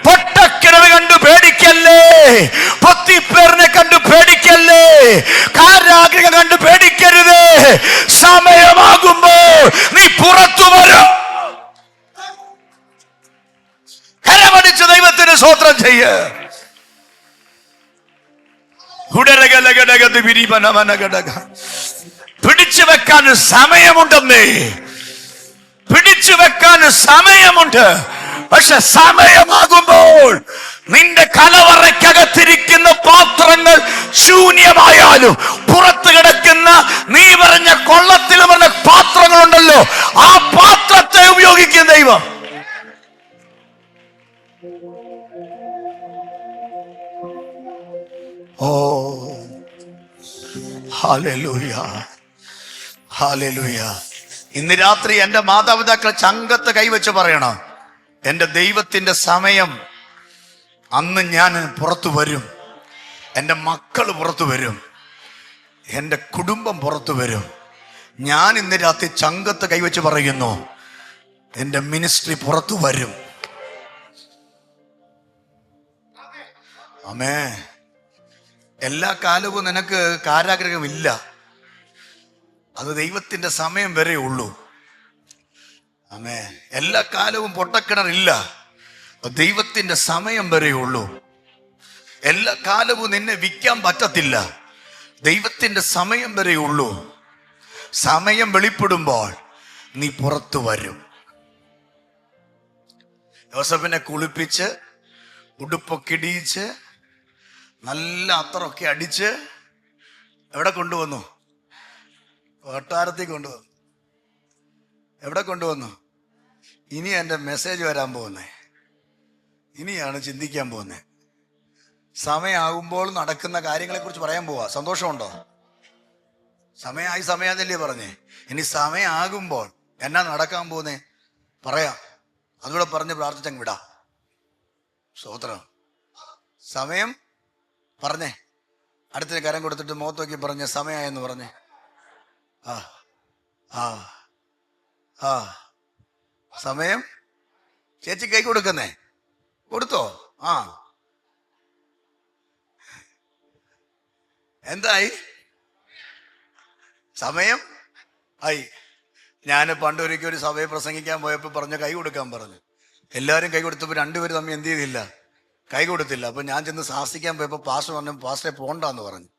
പൊട്ടക്കിണറ് കണ്ടു പേടിക്കല്ലേ, പൊത്തിപ്പേറിനെ കണ്ടു പേടിക്കല്ലേ, കാരാഗ്രഹം കണ്ടു പേടിക്കരുത്. സമയമാകുമ്പോൾ നീ പുറത്തു വരും. കരമടിച്ച് ദൈവത്തിന് സ്തോത്രം ചെയ്യ. പിടിച്ചു വെക്കാൻ സമയമുണ്ടെന്നേ, പിടിച്ചു വെക്കാൻ സമയമുണ്ട്. പക്ഷെ സമയമാകുമ്പോൾ നിന്റെ കലവറയ്ക്കകത്തിരിക്കുന്ന പാത്രങ്ങൾ ശൂന്യമായാലും പുറത്ത് കിടക്കുന്ന നീ പറഞ്ഞ കൊള്ളത്തിൽ പറഞ്ഞ പാത്രങ്ങളുണ്ടല്ലോ, ആ പാത്രത്തെ ഉപയോഗിക്കും ദൈവം. ഓ ഹല്ലേലൂയ, ഹല്ലേലൂയ. ഇന്ന് രാത്രി എന്റെ മാതാപിതാക്കളെ ചങ്കത്ത് കൈവച്ച് പറയണം, എന്റെ ദൈവത്തിന്റെ സമയം അന്ന് ഞാൻ പുറത്തു വരും. എൻ്റെ മക്കൾ പുറത്തു വരും, എൻ്റെ കുടുംബം പുറത്തു വരും. ഞാൻ ഇന്ന് രാത്രി ചങ്കത്ത് കൈവച്ച് പറയുന്നു, എൻ്റെ മിനിസ്ട്രി പുറത്തു വരും. ആമേ. എല്ലാ കാലവും നിനക്ക് കാരാഗ്രഹമില്ല, അത് ദൈവത്തിന്റെ സമയം വരെ ഉള്ളൂ. ആമേ. എല്ലാ കാലവും പൊട്ടക്കിണറില്ല, ദൈവത്തിന്റെ സമയം വരെ ഉള്ളൂ. എല്ലാ കാലവും നിന്നെ വിൽക്കാൻ പറ്റത്തില്ല, ദൈവത്തിന്റെ സമയം വരെ ഉള്ളൂ. സമയം വെളിപ്പെടുമ്പോൾ നീ പുറത്തു വരും. യോസഫിനെ കുളിപ്പിച്ച് ഉടുപ്പൊക്കെ ഇടിയിച്ച് നല്ല അത്തറൊക്കെ അടിച്ച് എവിടെ കൊണ്ടുവന്നു? കൊട്ടാരത്തിൽ കൊണ്ടുവന്നു. എവിടെ കൊണ്ടുവന്നു? ഇനി എൻ്റെ മെസ്സേജ് വരാൻ പോകുന്നേ, ഇനിയാണ് ചിന്തിക്കാൻ പോകുന്നത്. സമയമാകുമ്പോൾ നടക്കുന്ന കാര്യങ്ങളെ കുറിച്ച് പറയാൻ പോവാ. സന്തോഷമുണ്ടോ? സമയമായില്ലേ പറഞ്ഞേ. ഇനി സമയമാകുമ്പോൾ എന്നാ നടക്കാൻ പോകുന്നേ പറയാം. അതുകൂടെ പറഞ്ഞ് പ്രാർത്ഥിച്ചങ്ങ് വിടാം. സ്തോത്രം. സമയം പറഞ്ഞേ, അടുത്ത കരം കൊടുത്തിട്ട് മുഖത്ത് നോക്കി പറഞ്ഞേ, സമയമായെന്ന് പറഞ്ഞേ. ആ ആ ആ സമയം. ചേച്ചി കൈ കൊടുക്കുന്നേ, കൊടുത്തോ? ആ എന്തായി? സമയം ആയി. ഞാൻ പണ്ടൊരിക്കൽ ഒരു സഭയെ പ്രസംഗിക്കാൻ പോയപ്പോൾ പറഞ്ഞു കൈ കൊടുക്കാൻ പറഞ്ഞു. എല്ലാവരും കൈ കൊടുത്തപ്പോൾ രണ്ടുപേരും തമ്മിൽ എന്ത് ചെയ്തില്ല, കൈ കൊടുത്തില്ല. അപ്പൊ ഞാൻ ചെന്ന് ശാസിക്കാൻ പോയപ്പോൾ പാസ്റ്റർ പറഞ്ഞു പാസ്റ്ററെ പോണ്ടെന്ന് പറഞ്ഞു.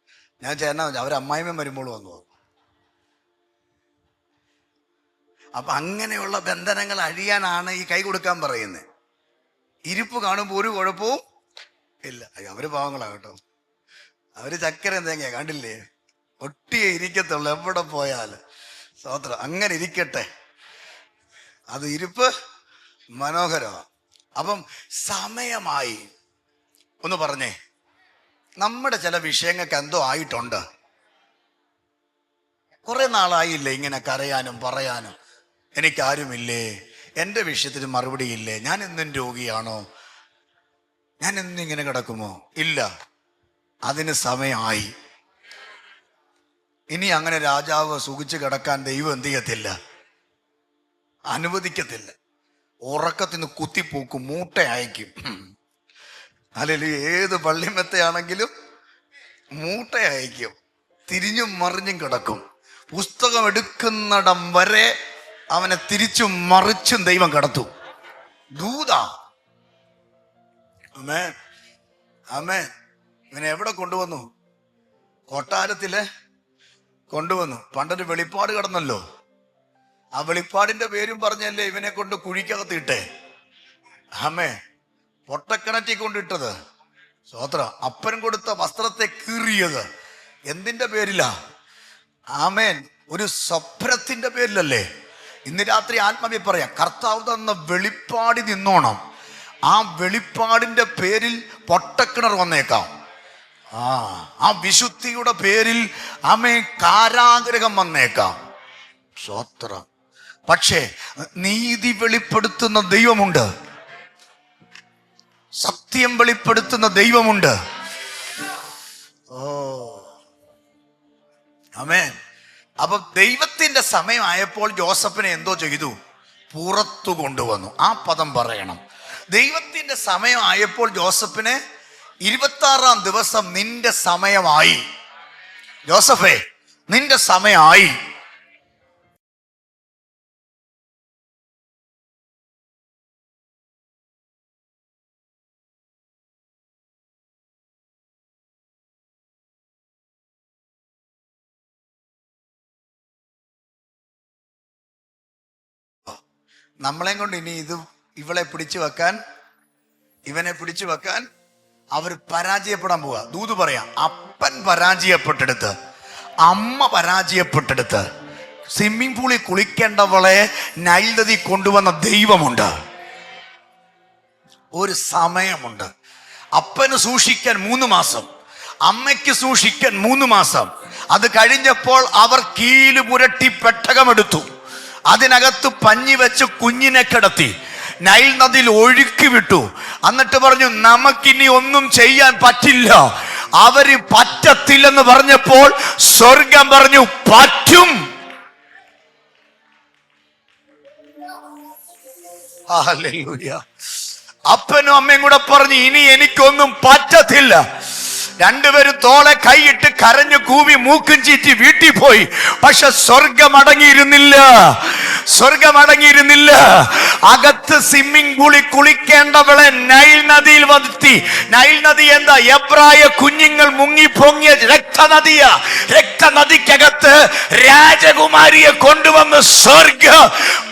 ഞാൻ ചേർന്നാ അവരമ്മായിമ്മ വരുമ്പോൾ വന്നു. അപ്പൊ അങ്ങനെയുള്ള ബന്ധനങ്ങൾ അഴിയാനാണ് ഈ കൈ കൊടുക്കാൻ പറയുന്നത്. ഇരിപ്പ് കാണുമ്പോൾ ഒരു കുഴപ്പവും ഇല്ല. അവര് പാവങ്ങളാ കേട്ടോ, അവര് ചക്കര തേങ്ങ കണ്ടില്ലേ, ഒട്ടിയേ ഇരിക്കത്തുള്ളൂ എവിടെ പോയാല്. സ്തോത്രം. അങ്ങനെ ഇരിക്കട്ടെ, അത് ഇരിപ്പ് മനോഹരമാണ്. അപ്പം സമയമായി ഒന്ന് പറഞ്ഞേ, നമ്മുടെ ചില വിഷയങ്ങൾക്ക് എന്തോ ആയിട്ടുണ്ട്. കുറെ നാളായില്ലേ ഇങ്ങനെ കരയാനും പറയാനും, എനിക്കാരുമില്ലേ, എൻ്റെ വിഷയത്തിന് മറുപടിയില്ലേ, ഞാൻ എന്നും രോഗിയാണോ, ഞാൻ എന്നും ഇങ്ങനെ കിടക്കുമോ? ഇല്ല, അതിന് സമയമായി. ഇനി അങ്ങനെ രാജാവ് സുഖിച്ച് കിടക്കാൻ ദൈവം എന്ത് ചെയ്യത്തില്ല, അനുവദിക്കത്തില്ല. ഉറക്കത്തിന് കുത്തിപ്പോക്കും, മൂട്ട അയക്കും. അല്ലെങ്കിൽ ഏത് പള്ളിമെത്തയാണെങ്കിലും മൂട്ട അയക്കും. തിരിഞ്ഞും മറിഞ്ഞും കിടക്കും. പുസ്തകം എടുക്കുന്നിടം വരെ അവനെ തിരിച്ചും മറിച്ചും ദൈവം കിടത്തും. ദൂതാ. ആമേൻ, ആമേൻ. ഇവനെ എവിടെ കൊണ്ടുവന്നു? കൊട്ടാരത്തില് കൊണ്ടുവന്നു. പണ്ടൊരു വെളിപ്പാട് കിടന്നല്ലോ, ആ വെളിപ്പാടിന്റെ പേരും പറഞ്ഞല്ലേ ഇവനെ കൊണ്ട് കുഴിക്കകത്തിട്ടെ. ആമേ, പൊട്ടക്കിണറ്റി കൊണ്ടിട്ടത്. സ്വോത്രം. അപ്പൻ കൊടുത്ത വസ്ത്രത്തെ കീറിയത് എന്തിന്റെ പേരിലാ? ആമേൻ, ഒരു സ്വപ്നത്തിന്റെ പേരിലല്ലേ? ഇന്ന് രാത്രി ആത്മാവി പറയാം, കർത്താവ് തന്ന വെളിപ്പാടി നിന്നോണം. ആ വെളിപ്പാടിന്റെ പേരിൽ പൊട്ടക്കിണർ വന്നേക്കാം. ആ വിശുദ്ധിയുടെ പേരിൽ ആമേ കാരാഗ്രഹം വന്നേക്കാം. സ്വോത്രം. പക്ഷേ നീതി വെളിപ്പെടുത്തുന്ന ദൈവമുണ്ട്, സത്യം വെളിപ്പെടുത്തുന്ന ദൈവമുണ്ട്. ഓ ആമേൻ. അപ്പൊ ദൈവത്തിന്റെ സമയമായപ്പോൾ ജോസഫിനെ എന്തോ ചെയ്തു? പുറത്തു കൊണ്ടുവന്നു. ആ പദം പറയണം. ദൈവത്തിന്റെ സമയമായപ്പോൾ ജോസഫിനെ 26-ാം ദിവസം നിന്റെ സമയമായി, ജോസഫേ നിന്റെ സമയമായി. നമ്മളെയും കൊണ്ട് ഇനി ഇവളെ പിടിച്ചു വെക്കാൻ, ഇവനെ പിടിച്ചു വെക്കാൻ അവർ പരാജയപ്പെടാൻ പോവുക. ദൂത് പറയാം, അപ്പൻ പരാജയപ്പെട്ടെടുത്ത്, അമ്മ പരാജയപ്പെട്ടെടുത്ത്, സ്വിമ്മിംഗ് പൂളിൽ കുളിക്കേണ്ടവളെ നൈൽ നദി കൊണ്ടുവന്ന ദൈവമുണ്ട്. ഒരു സമയമുണ്ട്. അപ്പന് സൂക്ഷിക്കാൻ 3 മാസം, അമ്മയ്ക്ക് സൂക്ഷിക്കാൻ 3 മാസം. അത് കഴിഞ്ഞപ്പോൾ അവർ കീല് പുരട്ടി പെട്ടകമെടുത്തു, അതിനകത്ത് പഞ്ഞി വെച്ച് കുഞ്ഞിനെ കിടത്തി, നൈൽ നദിയിൽ ഒഴുക്കി വിട്ടു. എന്നിട്ട് പറഞ്ഞു, നമുക്കിനി ഒന്നും ചെയ്യാൻ പറ്റില്ല. അവര് പറ്റത്തില്ലെന്ന് പറഞ്ഞപ്പോൾ സ്വർഗം പറഞ്ഞു, പറ്റും. ഹല്ലേലൂയ. അപ്പനും അമ്മയും കൂടെ പറഞ്ഞു, ഇനി എനിക്കൊന്നും പറ്റത്തില്ല. രണ്ടുപേരും തോളെ കൈയിട്ട് കരഞ്ഞു കൂവി മൂക്കും ചീറ്റി വീട്ടിൽ പോയി. പക്ഷെ സ്വർഗം അടങ്ങിയിരുന്നില്ല, സ്വർഗം അടങ്ങിയിരുന്നില്ല. അകത്ത് സ്വിമ്മിംഗ് പൂളിൽ കുളിക്കേണ്ടവളെ നൈൽ നദിയിൽ വന്നെത്തി. നൈൽ നദി എന്താ? എബ്രായ കുഞ്ഞുങ്ങൾ മുങ്ങിപ്പൊങ്ങിയ രക്തനദിയാ. രക്തനദിക്കകത്ത് രാജകുമാരിയെ കൊണ്ടുവന്ന് സ്വർഗം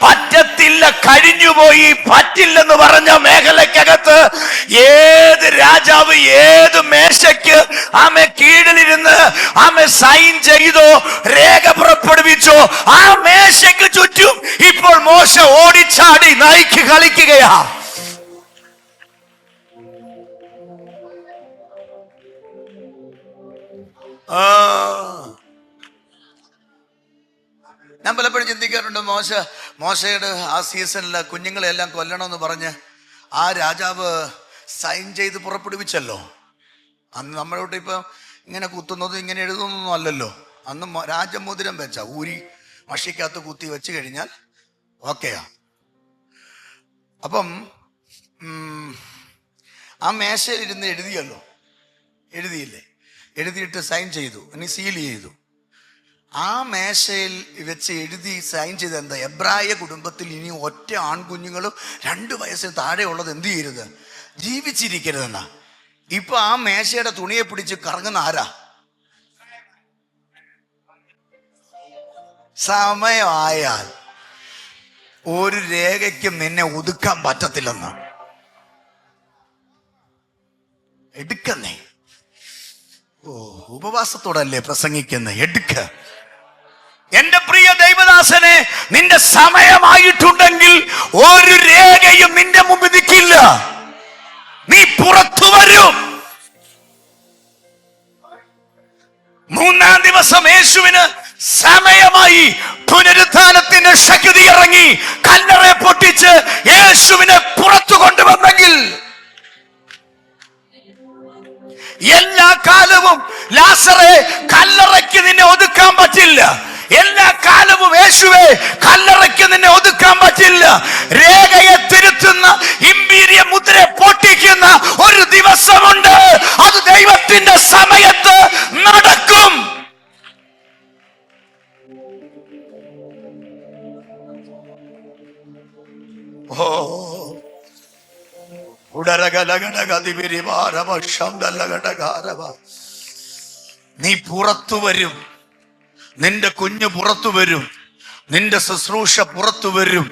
പറ്റത്തില്ല, കഴിഞ്ഞുപോയി, പറ്റില്ലെന്ന് പറഞ്ഞ മേഖലക്കകത്ത് ഏത് രാജാവ് ഏത് മേശയ്ക്ക് ആമെ കീഴിലിരുന്ന് ആമെ സൈൻ ചെയ്തോ, രേഖ പുറപ്പെടുവിച്ചോ, ആ മേശയ്ക്ക് ചുറ്റും ഇപ്പോൾ മോശ ഓടിച്ചാടി നയിക്ക് കളിക്കുകയാ. ഞാൻ പലപ്പോഴും ചിന്തിക്കാറുണ്ട്, മോശയുടെ ആ സീസണില് കുഞ്ഞുങ്ങളെല്ലാം കൊല്ലണമെന്ന് പറഞ്ഞ് ആ രാജാവ് സൈൻ ചെയ്ത് പുറപ്പെടുവിച്ചല്ലോ. അന്ന് നമ്മളോട്ട് ഇപ്പം ഇങ്ങനെ കുത്തുന്നതും ഇങ്ങനെ എഴുതുന്നൊന്നും അല്ലല്ലോ. അന്ന് രാജമോതിരം വെച്ച ഊരി മഷിക്കകത്ത് കുത്തി വെച്ച് കഴിഞ്ഞാൽ ഓക്കെയാ. അപ്പം ആ മേശയിലിരുന്ന് എഴുതിയല്ലോ, എഴുതിയില്ലേ? എഴുതിയിട്ട് സൈൻ ചെയ്തു, ഇനി സീൽ ചെയ്തു. ആ മേശയിൽ വെച്ച് എഴുതി സൈൻ ചെയ്ത് എന്താ? എബ്രായ കുടുംബത്തിൽ ഇനി ഒറ്റ ആൺകുഞ്ഞുങ്ങളും 2 വയസ്സിന് താഴെ ഉള്ളത് എന്ത് ചെയ്യരുത്, ജീവിച്ചിരിക്കരുതെന്നാ. ഇപ്പൊ ആ മേശയുടെ തുണിയെ പിടിച്ച് കറങ്ങുന്ന ആരാ? സമയമായാൽ ഒരു രേഖയ്ക്കും നിന്നെ ഒതുക്കാൻ പറ്റത്തില്ലെന്ന്. എടുക്കുന്നേ. ഉപവാസത്തോടല്ലേ പ്രസംഗിക്കുന്നേ? എടുക്ക. എന്റെ പ്രിയ ദൈവദാസനെ, നിന്റെ സമയമായിട്ടുണ്ടെങ്കിൽ ഒരു രേഖയും നിന്റെ മുമ്പിൽ നിൽക്കില്ല. നീ പുറത്തു വരും. മൂന്നാം ദിവസം യേശുവിന് സമയമായി. പുനരുത്ഥാനത്തിന്റെ ശക്തി ഇറങ്ങി കല്ലറെ പൊട്ടിച്ച് യേശുവിനെ പുറത്തു കൊണ്ടുവന്നെങ്കിൽ എല്ലാ കാലവും ലാസറെ കല്ലറയ്ക്ക് നിന്നെ ഒതുക്കാൻ പറ്റില്ല. എല്ലാ കാലവും യേശുവെ കല്ലറയ്ക്ക് നിന്നെ ഒതുക്കാൻ പറ്റില്ല. രേഖയെ തിരുത്തുന്ന ഇമ്പീരിയ മുദ്ര പൊട്ടിക്കുന്ന ഒരു ദിവസമുണ്ട്. അത് ദൈവത്തിന്റെ സമയത്ത് നടക്കും. ഓ നീ പുറത്തു വരും. നിന്റെ കുഞ്ഞ് പുറത്തു വരും. നിന്റെ ശുശ്രൂഷ പുറത്തു വരും.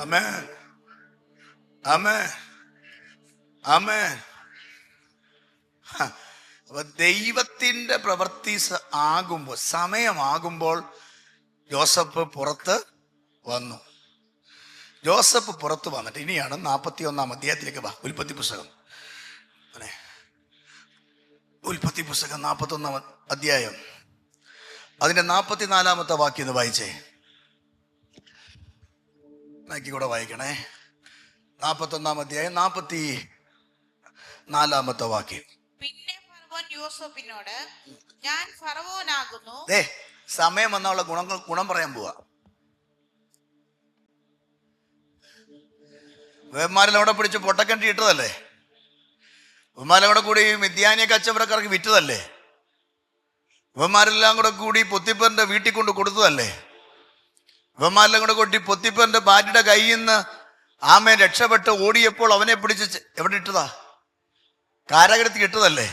ആമേൻ, ആമേൻ, ആമേൻ. അപ്പൊ ദൈവത്തിന്റെ പ്രവൃത്തി ആകുമ്പോൾ, സമയമാകുമ്പോൾ ജോസഫ് പുറത്ത് വന്നു. ജോസഫ് പുറത്തു വന്നിട്ട് ഇനിയാണ് 41 അധ്യായത്തിലേക്ക് വാ. ഉൽപ്പത്തി പുസ്തകം, ഉൽപ്പത്തി പുസ്തകം 41 അധ്യായം അതിന്റെ 44 വാക്യം ഒന്ന് വായിച്ചേ. കൂടെ വായിക്കണേ. 41 അധ്യായം 44 വാക്യം. പിന്നെ ഫറവോൻ യോസേഫിനോട്, ഞാൻ ഫറവോനാകുന്നു. സമയം വന്നുള്ള ഗുണം പറയാൻ പോവാ. വേമാരെല്ലാം അവിടെ പിടിച്ച് പൊട്ടക്കണ്ടി ഇട്ടതല്ലേ? വേമാരെല്ലാം കൂടെ കൂടി മിദ്യാനിയെ കച്ചവടക്കാർക്ക് വിറ്റതല്ലേ? വേമാരെല്ലാം കൂടെ കൂടി പൊത്തിപ്പറിന്റെ വീട്ടിൽ കൊണ്ട് കൊടുത്തതല്ലേ? വേമാരെല്ലാം കൂടെ കൂട്ടി പൊത്തിപ്പറിന്റെ ഭാര്യയുടെ കയ്യിൽ നിന്ന് ആമേൻ രക്ഷപ്പെട്ട് ഓടിയപ്പോൾ അവനെ പിടിച്ച് എവിടെ ഇട്ടതാ? കാരാഗ്രഹത്തിൽ ഇട്ടതല്ലേ?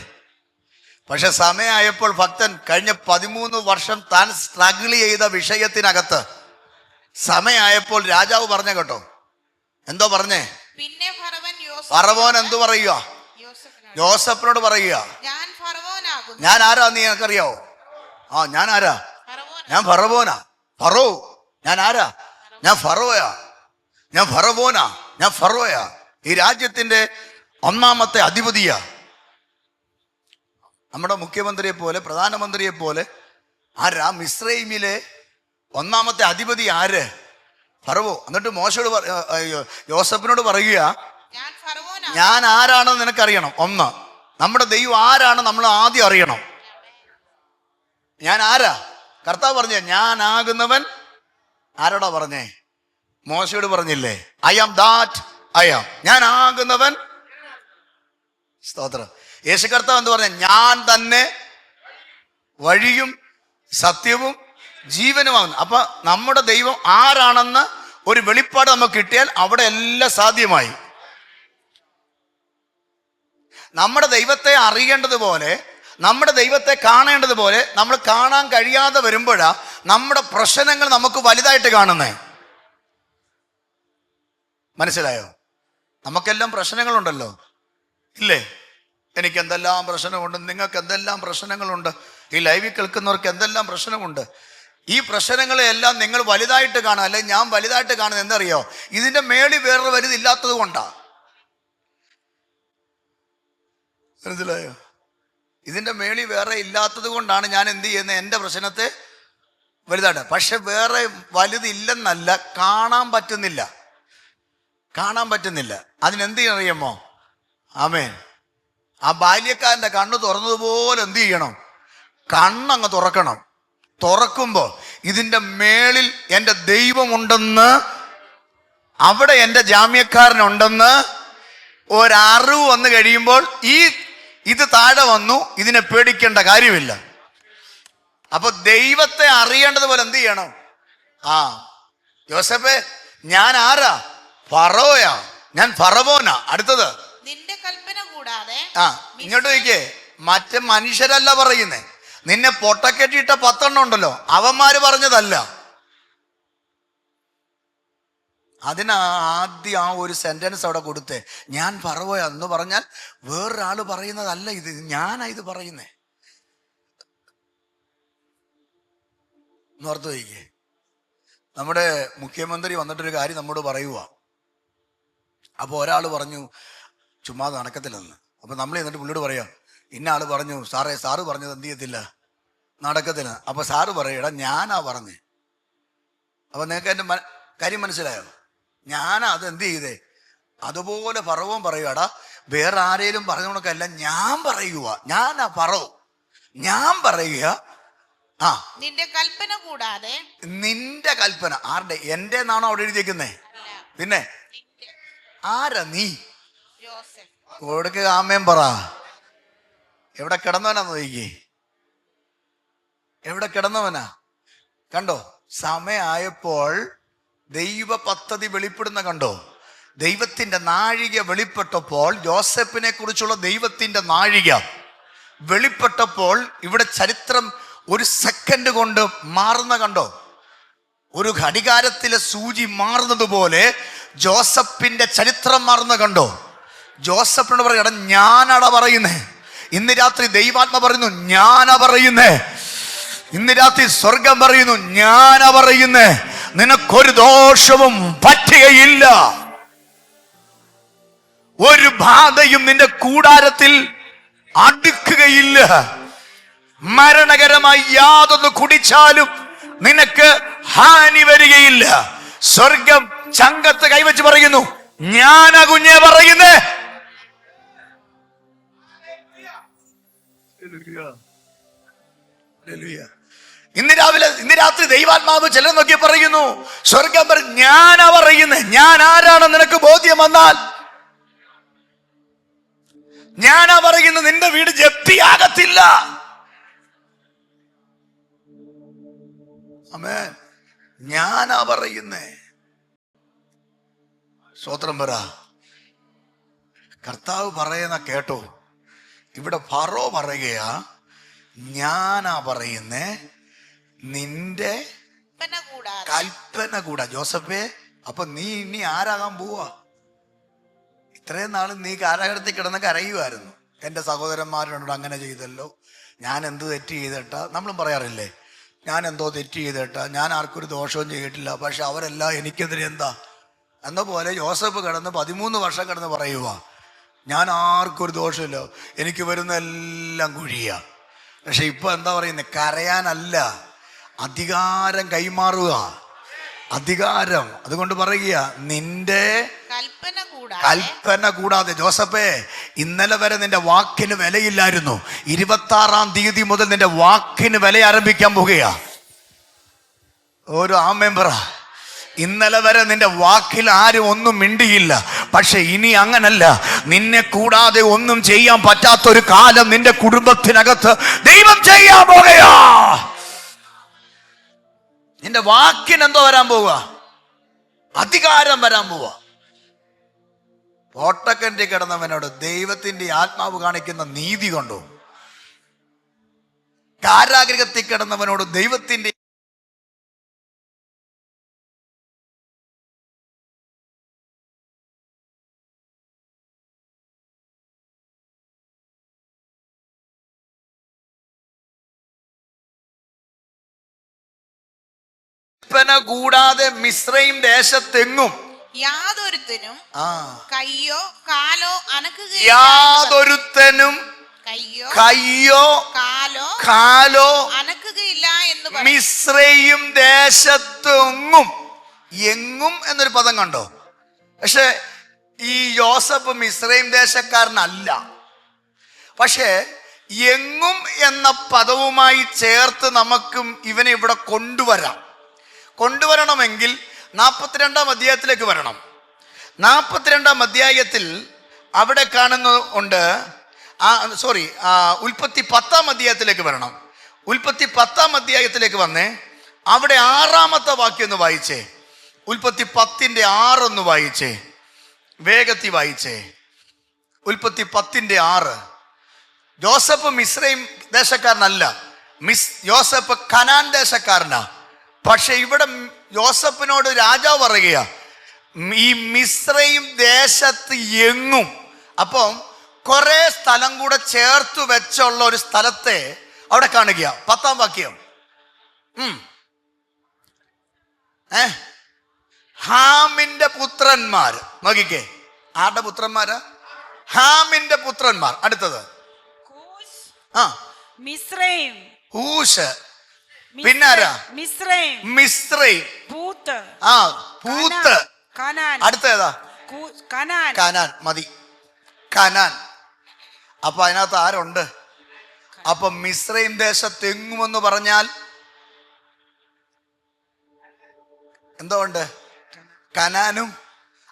പക്ഷെ സമയമായപ്പോൾ ഭക്തൻ കഴിഞ്ഞ 13 വർഷം താൻ സ്ട്രഗിൾ ചെയ്ത വിഷയത്തിനകത്ത് സമയമായപ്പോൾ രാജാവ് പറഞ്ഞ കേട്ടോ. എന്തോ പറഞ്ഞേ? പിന്നെ ഫറവോൻ എന്തു പറയുക? യോസഫിനോട് പറയുക, ഞാൻ ആരാ നീ എനിക്കറിയാവോ? ഞാൻ ആരാ? ഞാൻ ഫറവോനാ. ഫറോ, ഞാൻ ആരാ? ഞാൻ ഫറോയാ. ഞാൻ ഫറവോനാ. ഞാൻ ഫറോയാ. ഈ രാജ്യത്തിന്റെ 1ാമത്തെ അധിപതിയാ. നമ്മുടെ മുഖ്യമന്ത്രിയെ പോലെ, പ്രധാനമന്ത്രിയെ പോലെ ആരാ? മിസ്രൈമിലെ 1ാമത്തെ അധിപതി ആര്? ഫറവോ. എന്നിട്ട് മോശയോട് യോസഫിനോട് പറയുക, ഞാൻ ആരാണെന്ന് നിനക്കറിയണം. ഒന്ന്, നമ്മുടെ ദൈവം ആരാണ് നമ്മൾ ആദ്യം അറിയണം. ഞാൻ ആരാ? കർത്താവ് പറഞ്ഞേ, ഞാനാകുന്നവൻ. ആരോടാ പറഞ്ഞേ? മോശയോട് പറഞ്ഞില്ലേ? I am that I am. ഞാൻ ആകുന്നവൻ. സ്തോത്രം. യേശു കർത്താവ് എന്ത് പറഞ്ഞ? ഞാൻ തന്നെ വഴിയും സത്യവും ജീവനുമാകുന്നു. അപ്പൊ നമ്മുടെ ദൈവം ആരാണെന്ന് ഒരു വെളിപ്പാട് നമുക്ക് കിട്ടിയാൽ അവിടെ എല്ലാം സാധ്യമായി. നമ്മുടെ ദൈവത്തെ അറിയേണ്ടതുപോലെ, നമ്മുടെ ദൈവത്തെ കാണേണ്ടതുപോലെ നമ്മൾ കാണാൻ കഴിയാതെ വരുമ്പോഴാ നമ്മുടെ പ്രശ്നങ്ങൾ നമുക്ക് വലുതായിട്ട് കാണുന്നേ. മനസ്സിലായോ? നമുക്കെല്ലാം പ്രശ്നങ്ങളുണ്ടല്ലോ, ഇല്ലേ? എനിക്ക് എന്തെല്ലാം പ്രശ്നമുണ്ട്, നിങ്ങൾക്ക് എന്തെല്ലാം പ്രശ്നങ്ങളുണ്ട്, ഈ ലൈവിൽ കേൾക്കുന്നവർക്ക് എന്തെല്ലാം പ്രശ്നമുണ്ട്. ഈ പ്രശ്നങ്ങളെല്ലാം നിങ്ങൾ വലുതായിട്ട് കാണുക, അല്ലെങ്കിൽ ഞാൻ വലുതായിട്ട് കാണുന്നത് എന്തറിയോ? ഇതിന്റെ മേളിൽ വേറൊരു വലുതില്ലാത്തത് കൊണ്ടാ. മനസ്സിലായോ? ഇതിന്റെ മേളിൽ വേറെ ഇല്ലാത്തത് കൊണ്ടാണ് ഞാൻ എന്ത് ചെയ്യുന്നത്? എൻ്റെ പ്രശ്നത്തെ വലുതായിട്ട്. പക്ഷെ വേറെ വലുതില്ലെന്നല്ല, കാണാൻ പറ്റുന്നില്ല. കാണാൻ പറ്റുന്നില്ല. അതിനെന്ത് അറിയാമോ? ആമേൻ. ആ ബാല്യക്കാരൻ്റെ കണ്ണ് തുറന്നതുപോലെ എന്ത് ചെയ്യണം? കണ്ണങ്ങ് തുറക്കണം. തുറക്കുമ്പോൾ ഇതിൻ്റെ മേളിൽ എൻ്റെ ദൈവമുണ്ടെന്ന്, അവിടെ എൻ്റെ ജാമ്യക്കാരനുണ്ടെന്ന് ഒരറിവ് വന്നു കഴിയുമ്പോൾ ഇത് താഴെ വന്നു, ഇതിനെ പേടിക്കേണ്ട കാര്യമില്ല. അപ്പൊ ദൈവത്തെ അറിയേണ്ടതുപോലെ എന്ത് ചെയ്യണം? യോസഫേ, ഞാൻ ആരാ? ഫറോയാ. ഞാൻ ഫറവോനാ. അടുത്തത്, നിന്റെ കൽപ്പന കൂടാതെ. ഇങ്ങോട്ട് നോക്കിയേ, മറ്റേ മനുഷ്യരല്ല പറയുന്നേ. നിന്നെ പൊട്ടക്കെട്ടിട്ട 10 ഉണ്ടല്ലോ, അവന്മാര് പറഞ്ഞതല്ല. അതിനാദ്യം ആ ഒരു സെന്റൻസ് അവിടെ കൊടുത്തേ. ഞാൻ ഫറവോയാ എന്ന് പറഞ്ഞാൽ വേറൊരാള് പറയുന്നതല്ല, ഇത് ഞാനാ ഇത് പറയുന്നേ. ഓർത്ത് വയ്ക്കേ. നമ്മുടെ മുഖ്യമന്ത്രി വന്നിട്ടൊരു കാര്യം നമ്മോട് പറയുക. അപ്പോൾ ഒരാൾ പറഞ്ഞു ചുമ്മാ നടക്കത്തില്ലെന്ന്. അപ്പൊ നമ്മൾ എന്നിട്ട് പുള്ളിയോട് പറയാം, ഇന്ന ആള് പറഞ്ഞു, സാറ് പറഞ്ഞത് എന്ത് ചെയ്യത്തില്ല, നടക്കത്തില്ല. അപ്പൊ സാറ് പറയടാ ഞാനാ പറഞ്ഞേ. അപ്പൊ നിങ്ങൾക്ക് എന്റെ കാര്യം മനസ്സിലായോ? ഞാനാ അത് എന്ത് ചെയ്തേ. അതുപോലെ ഫറവോൻ പറയുവാടാ, വേറെ ആരേലും പറഞ്ഞ കണക്കല്ല, ഞാൻ പറയുക, ഞാനാ ഫറവോ, ഞാൻ പറയുക. ആ, നിന്റെ കൽപ്പന കൂടാതെ. നിന്റെ കൽപ്പന ആരുടെ? എന്റെ എന്നാണോ അവിടെ എഴുതിയേക്കുന്നേ? പിന്നെ ആരാ നീ? യോസേഫ്. കൊടുക്കുക ആമേൻ പറ. എവിടെ കിടന്നവനാ നോക്കി, എവിടെ കിടന്നവനാ? കണ്ടോ, സമയമായപ്പോൾ ദൈവ പദ്ധതി വെളിപ്പെടുന്ന കണ്ടോ. ദൈവത്തിന്റെ നാഴിക വെളിപ്പെട്ടപ്പോൾ, യോസേപ്പിനെ കുറിച്ചുള്ള ദൈവത്തിന്റെ നാഴിക വെളിപ്പെട്ടപ്പോൾ ഇവിടെ ചരിത്രം ഒരു സെക്കൻഡ് കൊണ്ട് മാറുന്ന കണ്ടോ. ഒരു ഘടികാരത്തിലെ സൂചി മാറുന്നത് പോലെ ജോസഫിന്റെ ചരിത്രം മാറുന്ന കണ്ടോ. ജോസഫിനോട് പറയട ഞാനാടാ പറയുന്നേ. ഇന്ന് രാത്രി ദൈവാത്മ പറയുന്നു ഞാനാ പറയുന്നേ. ഇന്ന് രാത്രി സ്വർഗം പറയുന്നു ഞാനാ പറയുന്നേ. നിനക്കൊരു ദോഷവും പറ്റുകയില്ല, ഒരു ബാധയും നിന്റെ കൂടാരത്തിൽ അടുക്കുകയില്ല. മരണകരമായി യാതൊന്ന് കുടിച്ചാലും നിനക്ക് ഹാനി വരികയില്ല. സ്വർഗം ചങ്കത്ത് കൈവച്ച് പറയുന്നു ഞാനാ കുഞ്ഞെ പറയുന്നേ. ഇന്ന് രാത്രി ദൈവാത്മാവ് ചിലർ നോക്കി പറയുന്നു, സ്വർഗം പറയും ഞാനാ പറയുന്നേ. ഞാൻ ആരാണ് നിനക്ക് ബോധ്യം വന്നാൽ ഞാനാ പറയുന്നത്. നിന്റെ വീട് ജപ്തിയാകത്തില്ല. ആമേൻ. ഞാനാ പറയുന്നേ. സ്തോത്രം പറ. കർത്താവ് പറയുന്ന കേട്ടോ. ഇവിടെ ഫറോ പറയുകയാ ഞാനാ പറയുന്നേ, നിന്റെ കൽപ്പന കൂടാ. ജോസഫേ, അപ്പൊ നീ ഇനി ആരാകാൻ പോവാ? ഇത്രയും നാളും നീ കാരാഗ്രഹത്തിൽ കിടന്ന് കരയുമായിരുന്നു. എൻ്റെ സഹോദരന്മാരോട് അങ്ങനെ ചെയ്തല്ലോ, ഞാൻ എന്ത് തെറ്റ് ചെയ്തിട്ടാ. നമ്മളും പറയാറില്ലേ, ഞാൻ എന്തോ തെറ്റ് ചെയ്തിട്ടാ, ഞാൻ ആർക്കൊരു ദോഷവും ചെയ്തിട്ടില്ല, പക്ഷെ അവരെല്ലാം എനിക്കെതിരെ എന്താ എന്ന പോലെ യോസഫ് കിടന്ന് 13 വർഷം കിടന്ന് പറയുക ഞാൻ ആർക്കൊരു ദോഷമില്ല, എനിക്ക് വരുന്ന എല്ലാം കുഴിയാ. പക്ഷെ ഇപ്പൊ എന്താ പറയുന്നത്? കരയാനല്ല, അധികാരം കൈമാറുക. അധികാരം. അതുകൊണ്ട് പറയുക നിന്റെ കൽപ്പന കൂടാതെ. ജോസഫേ, ഇന്നലെ വരെ നിന്റെ വാക്കിന് വിലയില്ലായിരുന്നു. 26-ാം തീയതി മുതൽ നിന്റെ വാക്കിന് വില ആരംഭിക്കാൻ പോകുകയാ. ഒരു ആമേൻ പറ. ഇന്നലെ വരെ നിന്റെ വാക്കിൽ ആരും ഒന്നും മിണ്ടിയില്ല, പക്ഷെ ഇനി അങ്ങനല്ല. നിന്നെ കൂടാതെ ഒന്നും ചെയ്യാൻ പറ്റാത്തൊരു കാലം നിന്റെ കുടുംബത്തിനകത്ത് ദൈവം ചെയ്യാൻ പോകുകയാ. നിന്റെ വാക്കിന് എന്തോ വരാൻ പോവുക? അധികാരം വരാൻ പോവുക. ഓട്ടക്കണ്ടി കിടന്നവനോട് ദൈവത്തിന്റെ ആത്മാവ് കാണിക്കുന്ന നീതി കൊണ്ടു. കാരാഗ്രഹത്തിൽ കിടന്നവനോട് ദൈവത്തിന്റെ കൂടാതെ മിസ്രയീം ദേശത്തെങ്ങും യാതൊരുത്തനും കയ്യോ കാലോ അനക്കുകയില്ല. യാതൊരുത്തനും കയ്യോ കാലോ അനക്കുകയില്ല എന്ന് പറഞ്ഞു. മിസ്രയീം ദേശത്തെങ്ങും. എങ്ങും എന്നൊരു പദം കണ്ടോ? പക്ഷെ ഈ യോസഫ് മിസ്രയീം ദേശക്കാരനല്ല. പക്ഷേ എങ്ങും എന്ന പദവുമായി ചേർത്ത് നമുക്കും ഇവനെ ഇവിടെ കൊണ്ടുവരണമെങ്കിൽ 42-ാം അധ്യായത്തിലേക്ക് വരണം. 42-ാം അധ്യായത്തിൽ അവിടെ കാണുന്നുണ്ട്. ഉൽപ്പത്തി 10-ാം അധ്യായത്തിലേക്ക് വരണം. ഉൽപ്പത്തി 10-ാം അധ്യായത്തിലേക്ക് വന്നേ. അവിടെ 6-ാമത്തെ വാക്യം ഒന്ന് വായിച്ചേ. ഉൽപ്പത്തി 10-ന്റെ 6 ഒന്ന് വായിച്ചേ, വേഗത്തിൽ വായിച്ചേ. ഉൽപ്പത്തി 10-ന്റെ 6. യോസഫ് മിസ്രയീം ദേശക്കാരനല്ല, യോസഫ് കനാൻ ദേശക്കാരനാ. പക്ഷെ ഇവിടെ യോസഫിനോട് രാജാവ് പറയുക ഈ മിസ്രയീം ദേശത്ത് എങ്ങും. അപ്പം കുറെ സ്ഥലം കൂടെ ചേർത്ത് വെച്ചുള്ള ഒരു സ്ഥലത്തെ അവിടെ കാണുക. 10-ാം വാക്യം. ഹാമിന്റെ പുത്രന്മാർ. നോക്കിക്കേ, ആരുടെ പുത്രന്മാരാ? ഹാമിന്റെ പുത്രന്മാർ. അടുത്തത് ആ മിസ്രൈം, ഊഷ്, പിന്നാരാ? മിസ്രൈം, മിസ്രൈം, പൂത്ത്, ആ പൂത്ത്. കനാൻ, അടുത്തേതാ? Canaan, Canaan. മതി, കനാൻ. അപ്പൊ അതിനകത്ത് ആരുണ്ട്? അപ്പൊ മിസ്രൈം ദേശത്ത് എങ്ങുമെന്ന് പറഞ്ഞാൽ എന്തോ ഉണ്ട്? കനാനും.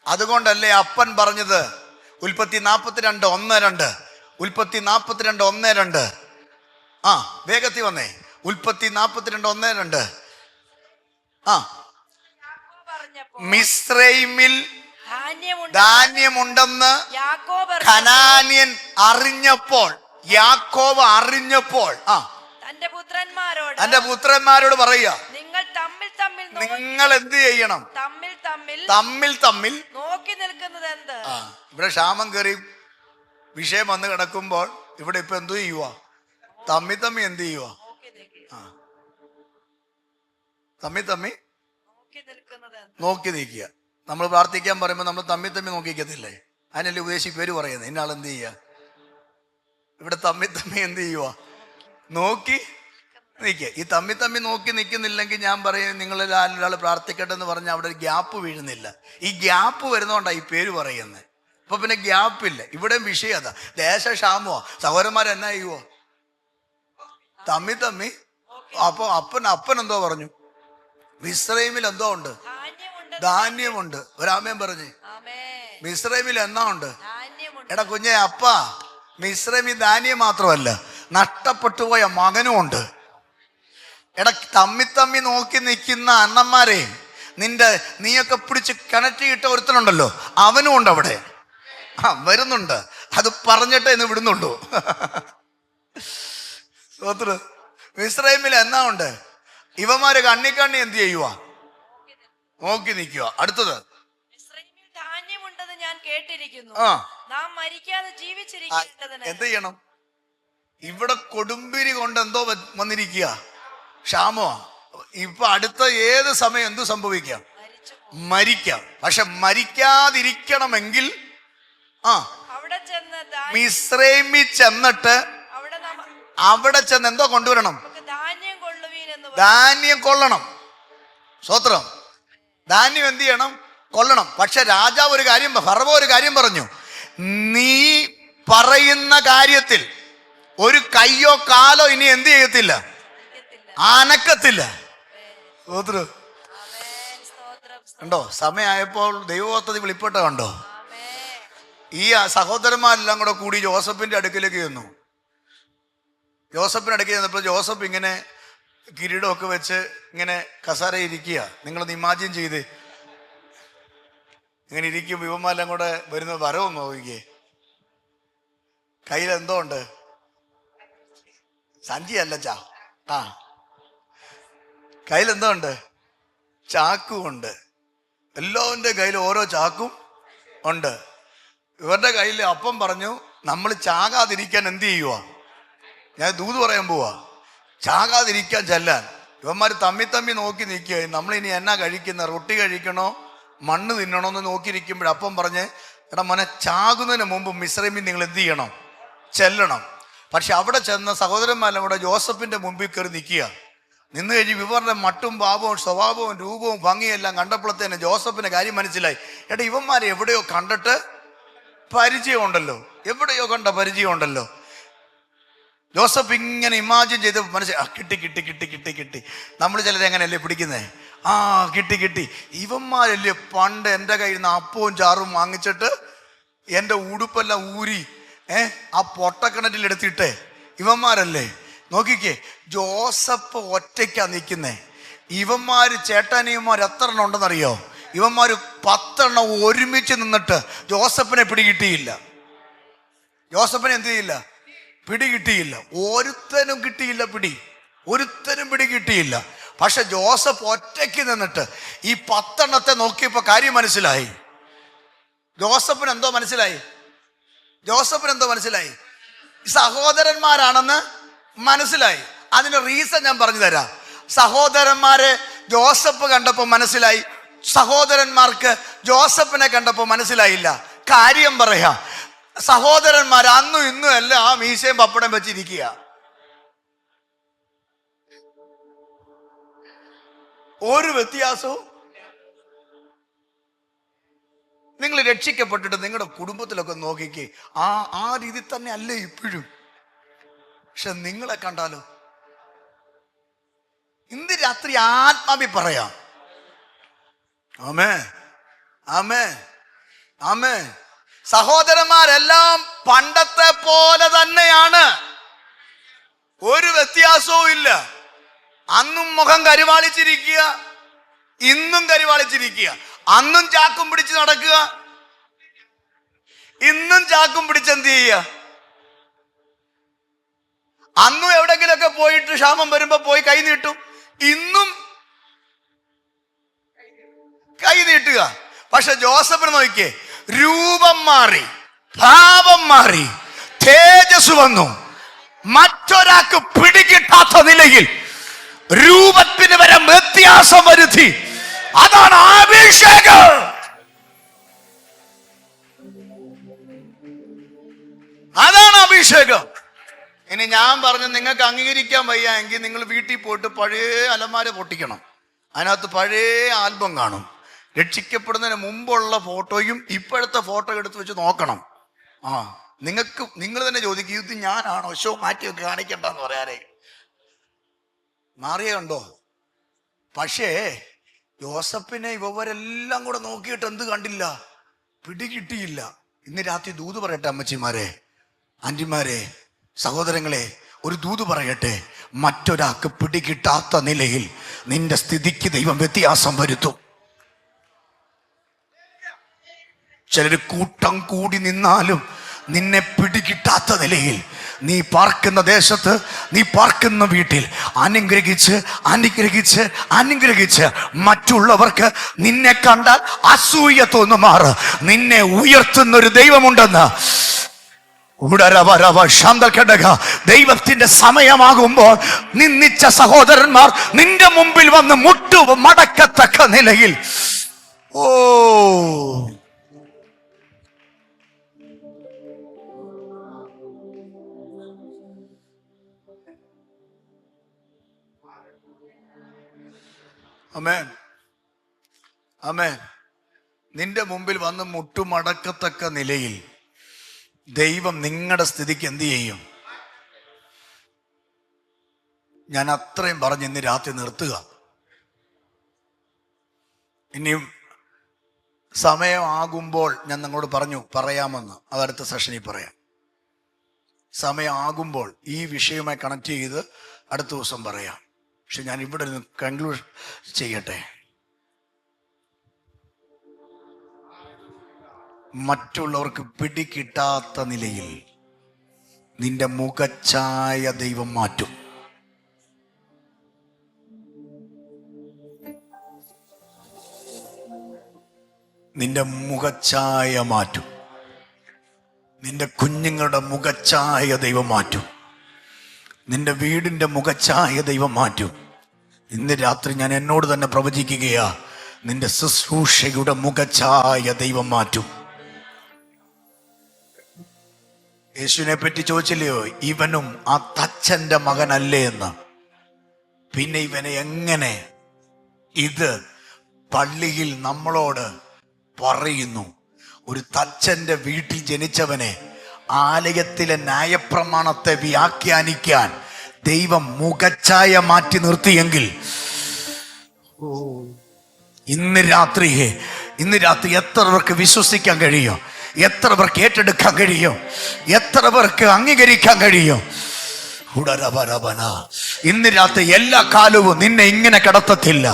അതുകൊണ്ടല്ലേ അപ്പൻ പറഞ്ഞത് ഉൽപ്പത്തി 42:1-2. ഉൽപ്പത്തി 42:1-2. ആ വേഗത്തിൽ വന്നേ. ഉൽപ്പത്തി 42:1-2. ആ മിസ്രൈമിൽ ധാന്യമുണ്ടെന്ന് കനാന്യൻ അറിഞ്ഞപ്പോൾ, യാക്കോബ് അറിഞ്ഞപ്പോൾ തന്റെ പുത്രന്മാരോട് പറയുക, നിങ്ങൾ എന്ത് ചെയ്യണം? തമ്മിൽ തമ്മിൽ നോക്കി നിൽക്കുന്നത് എന്ത്? ഇവിടെ ക്ഷാമം കയറി വിഷയം വന്ന് കിടക്കുമ്പോൾ ഇവിടെ ഇപ്പൊ എന്തു ചെയ്യുക? തമ്മി എന്ത് ചെയ്യുക? തമ്മി നോക്കി നിൽക്കുക. നമ്മൾ പ്രാർത്ഥിക്കാൻ പറയുമ്പോൾ നമ്മൾ തമ്മി നോക്കിക്കത്തില്ലേ? അതിനല്ലേ ഉപദേശി പേര് പറയുന്നത്. ഇന്നാൾ എന്ത് ചെയ്യുക? ഇവിടെ തമ്മി എന്ത് ചെയ്യുക? നോക്കി നിൽക്കുക. ഈ തമ്മി നോക്കി നിൽക്കുന്നില്ലെങ്കിൽ ഞാൻ പറയും നിങ്ങളിൽ ഒരാൾ പ്രാർത്ഥിക്കട്ടെ എന്ന് പറഞ്ഞാൽ അവിടെ ഒരു ഗ്യാപ്പ് വീഴുന്നില്ല. ഈ ഗ്യാപ്പ് വരുന്നതുകൊണ്ടാണ് ഈ പേര് പറയുന്നത്. അപ്പൊ പിന്നെ ഗ്യാപ്പില്ല. ഇവിടെയും വിഷയം അതാ. ദേശക്ഷാമോ സഹോദരന്മാരെന്നാ ചെയ്യുവോ? തമ്മി. അപ്പൊ അപ്പൻ എന്തോ പറഞ്ഞു? മിസ്രൈമിൽ എന്തോ ഉണ്ട്? ധാന്യമുണ്ട്. ഒരാമയും പറഞ്ഞ് മിസ്രൈമിൽ എന്നാ ഉണ്ട്? എടാ കുഞ്ഞെ, അപ്പ മിസ്രൈമിൽ ധാന്യം മാത്രമല്ല, നഷ്ടപ്പെട്ടു പോയ മകനും ഉണ്ട്. എടാ തമ്മി നോക്കി നിൽക്കുന്ന അണ്ണന്മാരെ നീയൊക്കെ പിടിച്ച് കിണറ്റിയിട്ട ഒരുത്തനുണ്ടല്ലോ, അവനും ഉണ്ട് അവിടെ. വരുന്നുണ്ട്. അത് പറഞ്ഞിട്ടേ ഇന്ന് വിടുന്നുള്ളൂ. മിസ്രൈമിൽ എന്നാ ഉണ്ട്? ഇവന്മാര് കണ്ണി എന്ത് ചെയ്യുക? നോക്കി നിൽക്കുക. അടുത്തത് ധാന്യമുണ്ടെന്ന് ഞാൻ കേട്ടിരിക്കുന്നു. നാം മരിക്കാതെ ജീവിച്ചിരിക്കേണ്ടതിന് എന്ത് ചെയ്യണം? ഇവിടെ കൊടുമ്പിരി കൊണ്ട് എന്തോ വന്നിരിക്കുക, ക്ഷാമോ. ഇപ്പൊ അടുത്ത ഏത് സമയം എന്തു സംഭവിക്കാം? മരിക്കാം. പക്ഷെ മരിക്കാതിരിക്കണമെങ്കിൽ മിസ്രൈമിൽ ചെന്നിട്ട് അവിടെ ചെന്ന് എന്തോ കൊണ്ടുവരണം? ധാന്യം കൊള്ളണം. സ്വത്രം ധാന്യം എന്ത് ചെയ്യണം? കൊള്ളണം. പക്ഷെ രാജാവ് ഒരു കാര്യം, ഫറവോ ഒരു കാര്യം പറഞ്ഞു, നീ പറയുന്ന കാര്യത്തിൽ ഒരു കയ്യോ കാലോ ഇനി എന്ത് ചെയ്യത്തില്ല, അനക്കത്തില്ല. സ്വത്രം കണ്ടോ? സമയമായപ്പോൾ ദൈവോത്തതി വെളിപ്പെട്ട കണ്ടോ? ഈ സഹോദരന്മാരെല്ലാം കൂടി ജോസഫിന്റെ അടുക്കിലേക്ക് ചെന്നു. ജോസഫിന്റെ അടുക്കൽ ചെന്നപ്പോൾ ജോസഫ് ഇങ്ങനെ കിരീടമൊക്കെ വെച്ച് ഇങ്ങനെ കസാര ഇരിക്കുക. നിങ്ങളൊന്ന് ഇമാജിൻ ചെയ്ത് ഇങ്ങനെ ഇരിക്കും. യുവന്മാരെല്ലാം കൂടെ വരുന്ന വരവൊന്ന് നോക്കിക്കേ. കയ്യിൽ എന്തോ ഉണ്ട്? സഞ്ചിയല്ല, കയ്യിൽ എന്തോ ഉണ്ട്? ചാക്കും ഉണ്ട്. എല്ലാവരുടെ കയ്യിൽ ഓരോ ചാക്കും ഉണ്ട്. ഇവരുടെ കയ്യിൽ അപ്പം പറഞ്ഞു, നമ്മൾ ചാകാതിരിക്കാൻ എന്ത് ചെയ്യുക? ഞാൻ ദൂത് പറയാൻ പോവാ. ചാകാതിരിക്കാൻ ചെല്ലാൻ. ഇവന്മാർ തമ്മി നോക്കി നിൽക്കുക. നമ്മളിനി എന്നാ കഴിക്കുന്ന, റൊട്ടി കഴിക്കണോ മണ്ണ് തിന്നണോ എന്ന് നോക്കിയിരിക്കുമ്പോൾ അപ്പം പറഞ്ഞ്, എടാ മോനെ, ചാകുന്നതിന് മുമ്പ് മിസ്രൈമിൽ നിങ്ങൾ എന്ത് ചെയ്യണം? ചെല്ലണം. പക്ഷെ അവിടെ ചെന്ന സഹോദരന്മാരെല്ലാം കൂടെ ജോസഫിന്റെ മുമ്പിൽ കയറി നിൽക്കുക. നിന്ന് കഴിഞ്ഞ് ഇവരുടെ മട്ടും ഭാവവും സ്വഭാവവും രൂപവും ഭംഗിയെല്ലാം കണ്ടപ്പോഴത്തേന് ജോസഫിന്റെ കാര്യം മനസ്സിലായി. എടാ ഇവന്മാരെ എവിടെയോ കണ്ടിട്ട് പരിചയമുണ്ടല്ലോ, എവിടെയോ കണ്ട പരിചയമുണ്ടല്ലോ. ജോസഫ് ഇങ്ങനെ ഇമാജിൻ ചെയ്ത് കിട്ടി. നമ്മൾ ചിലരെ എങ്ങനെയല്ലേ പിടിക്കുന്നേ? കിട്ടി. ഇവന്മാരല്ലേ പണ്ട് എൻ്റെ കയ്യിൽ നിന്ന് അപ്പവും ചാറും വാങ്ങിച്ചിട്ട് എൻ്റെ ഉടുപ്പെല്ലാം ഊരി ആ പൊട്ടക്കിണറ്റിലെടുത്തിട്ടേ ഇവന്മാരല്ലേ? നോക്കിക്കേ, ജോസഫ് ഒറ്റയ്ക്കാ നിൽക്കുന്നേ. ഇവന്മാര് ചേട്ടാനിയന്മാർ എത്ര എണ്ണം ഉണ്ടെന്നറിയോ? ഇവന്മാര് 10 എണ്ണം ഒരുമിച്ച് നിന്നിട്ട് ജോസഫിനെ പിടികിട്ടിയില്ല. ജോസഫിനെ എന്ത് ചെയ്യില്ല? പിടികിട്ടിയില്ല. ഒരുത്തനും പിടി കിട്ടിയില്ല. പക്ഷെ ജോസഫ് ഒറ്റയ്ക്ക് നിന്നിട്ട് ഈ 10 എണ്ണത്തെ നോക്കിയപ്പോ കാര്യം മനസ്സിലായി. ജോസഫിന് എന്തോ മനസ്സിലായി? സഹോദരന്മാരാണെന്ന് മനസ്സിലായി. അതിന് റീസൺ ഞാൻ പറഞ്ഞു തരാം. സഹോദരന്മാരെ ജോസഫ് കണ്ടപ്പോൾ മനസ്സിലായി, സഹോദരന്മാർക്ക് ജോസഫിനെ കണ്ടപ്പോൾ മനസ്സിലായില്ല. കാര്യം പറയാം, സഹോദരന്മാർ അന്നും ഇന്നും എല്ലാം ആ മീശയും പപ്പടം വെച്ചിരിക്കുക. ഒരു വ്യത്യാസവും. നിങ്ങൾ രക്ഷിക്കപ്പെട്ടിട്ട് നിങ്ങളുടെ കുടുംബത്തിലൊക്കെ നോക്കിക്കേ, ആ രീതി തന്നെ അല്ലേ ഇപ്പോഴും. പക്ഷെ നിങ്ങളെ കണ്ടാലോ, ഇന്ന് രാത്രി ആത്മാവി പറയാം, ആമേ ആമേ ആമേ. സഹോദരന്മാരെല്ലാം പണ്ടത്തെ പോലെ തന്നെയാണ്, ഒരു വ്യത്യാസവും ഇല്ല. അന്നും മുഖം കരുവാളിച്ചിരിക്കുക, ഇന്നും കരുവാളിച്ചിരിക്കുക. അന്നും ചാക്കും പിടിച്ച് നടക്കുക, ഇന്നും ചാക്കും പിടിച്ച് എന്ത് ചെയ്യുക. അന്നും എവിടെങ്കിലൊക്കെ പോയിട്ട് ക്ഷാമം വരുമ്പോ പോയി കൈ നീട്ടും, ഇന്നും കൈ നീട്ടുക. പക്ഷെ ജോസഫിന് നോക്കിയേ, രൂപം മാറി, ഭാവം മാറി, തേജസ് വന്നു. മറ്റൊരാൾക്ക് പിടികിട്ടാത്ത നിലയിൽ രൂപത്തിന് വരെ വ്യത്യാസം വരുത്തി. അതാണ് അഭിഷേകം. അതാണ് അഭിഷേകം. ഇനി ഞാൻ പറഞ്ഞു, നിങ്ങൾക്ക് അംഗീകരിക്കാൻ വയ്യ എങ്കിൽ നിങ്ങൾ വീട്ടിൽ പോയിട്ട് പഴയ അലമാര പൊട്ടിക്കണം. അതിനകത്ത് പഴയ ആൽബം കാണും. രക്ഷിക്കപ്പെടുന്നതിന് മുമ്പുള്ള ഫോട്ടോയും ഇപ്പോഴത്തെ ഫോട്ടോ എടുത്ത് വെച്ച് നോക്കണം. നിങ്ങൾ തന്നെ ചോദിക്കും, ഇത് ഞാനാണോ ഷോ മാറ്റിയൊക്കെ കാണിക്കണ്ടെന്ന് പറയാനേ. മാറിയ കണ്ടോ? പക്ഷേ യോസഫിനെ ഇവരെല്ലാം കൂടെ നോക്കിയിട്ട് എന്ത് കണ്ടില്ല, പിടികിട്ടിയില്ല. ഇന്ന് രാത്രി ദൂത് പറയട്ടെ അമ്മച്ചിമാരെ, ആന്റിമാരെ, സഹോദരങ്ങളെ, ഒരു ദൂത് പറയട്ടെ. മറ്റൊരാൾക്ക് പിടികിട്ടാത്ത നിലയിൽ നിന്റെ സ്ഥിതിക്ക് ദൈവം വ്യത്യാസം വരുത്തും. ചിലര് കൂട്ടം കൂടി നിന്നാലും നിന്നെ പിടികിട്ടാത്ത നിലയിൽ നീ പാർക്കുന്ന ദേശത്ത്, നീ പാർക്കുന്ന വീട്ടിൽ അനുഗ്രഹിച്ച് അനുഗ്രഹിച്ച് അനുഗ്രഹിച്ച് മറ്റുള്ളവർക്ക് നിന്നെ കണ്ടാൽ അസൂയ തോന്നുമാറ് നിന്നെ ഉയർത്തുന്നൊരു ദൈവമുണ്ടെന്ന് ദൈവത്തിന്റെ സമയമാകുമ്പോൾ നിന്നിച്ച സഹോദരന്മാർ നിന്റെ മുമ്പിൽ വന്ന് മുട്ടു മടക്കത്തക്ക നിലയിൽ ആമേൻ ആമേൻ നിന്റെ മുമ്പിൽ വന്ന് മുട്ടുമടക്കത്തക്ക നിലയിൽ ദൈവം നിങ്ങളുടെ സ്ഥിതിക്ക് എന്ത് ചെയ്യും? ഞാൻ അത്രയും പറഞ്ഞ് ഇന്ന് രാത്രി നിർത്തുക. ഇനിയും സമയമാകുമ്പോൾ ഞാൻ നിങ്ങളോട് പറയാമെന്ന്, അതടുത്ത സെഷനിൽ പറയാം. സമയമാകുമ്പോൾ ഈ വിഷയവുമായി കണക്ട് ചെയ്ത് അടുത്ത ദിവസം പറയാം. പക്ഷെ ഞാൻ ഇവിടെ നിന്ന് കൺക്ലൂഷൻ ചെയ്യട്ടെ. മറ്റുള്ളവർക്ക് പിടികിട്ടാത്ത നിലയിൽ നിന്റെ മുഖച്ഛായ ദൈവം മാറ്റും. നിന്റെ മുഖച്ഛായ മാറ്റും. നിന്റെ കുഞ്ഞുങ്ങളുടെ മുഖച്ഛായ ദൈവം മാറ്റും. നിന്റെ വീടിന്റെ മുഖച്ഛായ ദൈവം മാറ്റും. ഇന്ന് രാത്രി ഞാൻ എന്നോട് തന്നെ പ്രവചിക്കുകയാ, നിന്റെ ശുശ്രൂഷയുടെ മുഖച്ഛായ ദൈവം മാറ്റും. യേശുവിനെ പറ്റി ചോദിച്ചില്ലയോ, ഇവനും ആ തച്ചന്റെ മകനല്ലേ എന്ന്. പിന്നെ ഇവനെ എങ്ങനെ ഇത് പള്ളിയിൽ നമ്മളോട് പറയുന്നു? ഒരു തച്ചന്റെ വീട്ടിൽ ജനിച്ചവനെ ആലയത്തിലെ ന്യായപ്രമാണത്തെ വ്യാഖ്യാനിക്കാൻ ദൈവം മുഖച്ഛായ മാറ്റി നിർത്തിയെങ്കിൽ ഇന്ന് രാത്രി എത്ര പേർക്ക് വിശ്വസിക്കാൻ കഴിയും? എത്ര പേർക്ക് ഏറ്റെടുക്കാൻ കഴിയും? എത്ര പേർക്ക് അംഗീകരിക്കാൻ കഴിയും? ഇന്ന് രാത്രി എല്ലാ കാലവും നിന്നെ ഇങ്ങനെ കിടത്തത്തില്ല.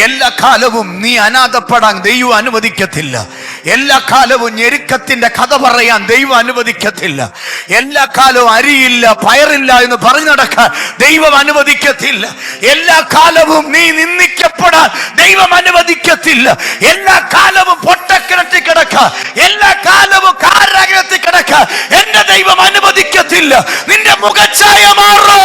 എല്ലാ കാലവും നീ അനാഥപ്പെടാൻ ദൈവം അനുവദിക്കത്തില്ല. എല്ലാ കാലവും ഞെരുക്കത്തിന്റെ കഥ പറയാൻ ദൈവം അനുവദിക്കത്തില്ല. എല്ലാ കാലവും അരിയില്ല പയറില്ല എന്ന് പറഞ്ഞു നടക്കാൻ ദൈവം അനുവദിക്കത്തില്ല. എല്ലാ കാലവും നീ നിന്ദിക്കപ്പെടാൻ ദൈവം അനുവദിക്കത്തില്ല. എല്ലാ കാലവും പൊട്ടക്കിണറ്റിൽ കിടക്കാൻ, എല്ലാ കാലവും കാരാഗ്രഹത്തിൽ കിടക്കാൻ എന്റെ ദൈവം അനുവദിക്കത്തില്ല. നിന്റെ മുഖച്ഛായ മാറോ.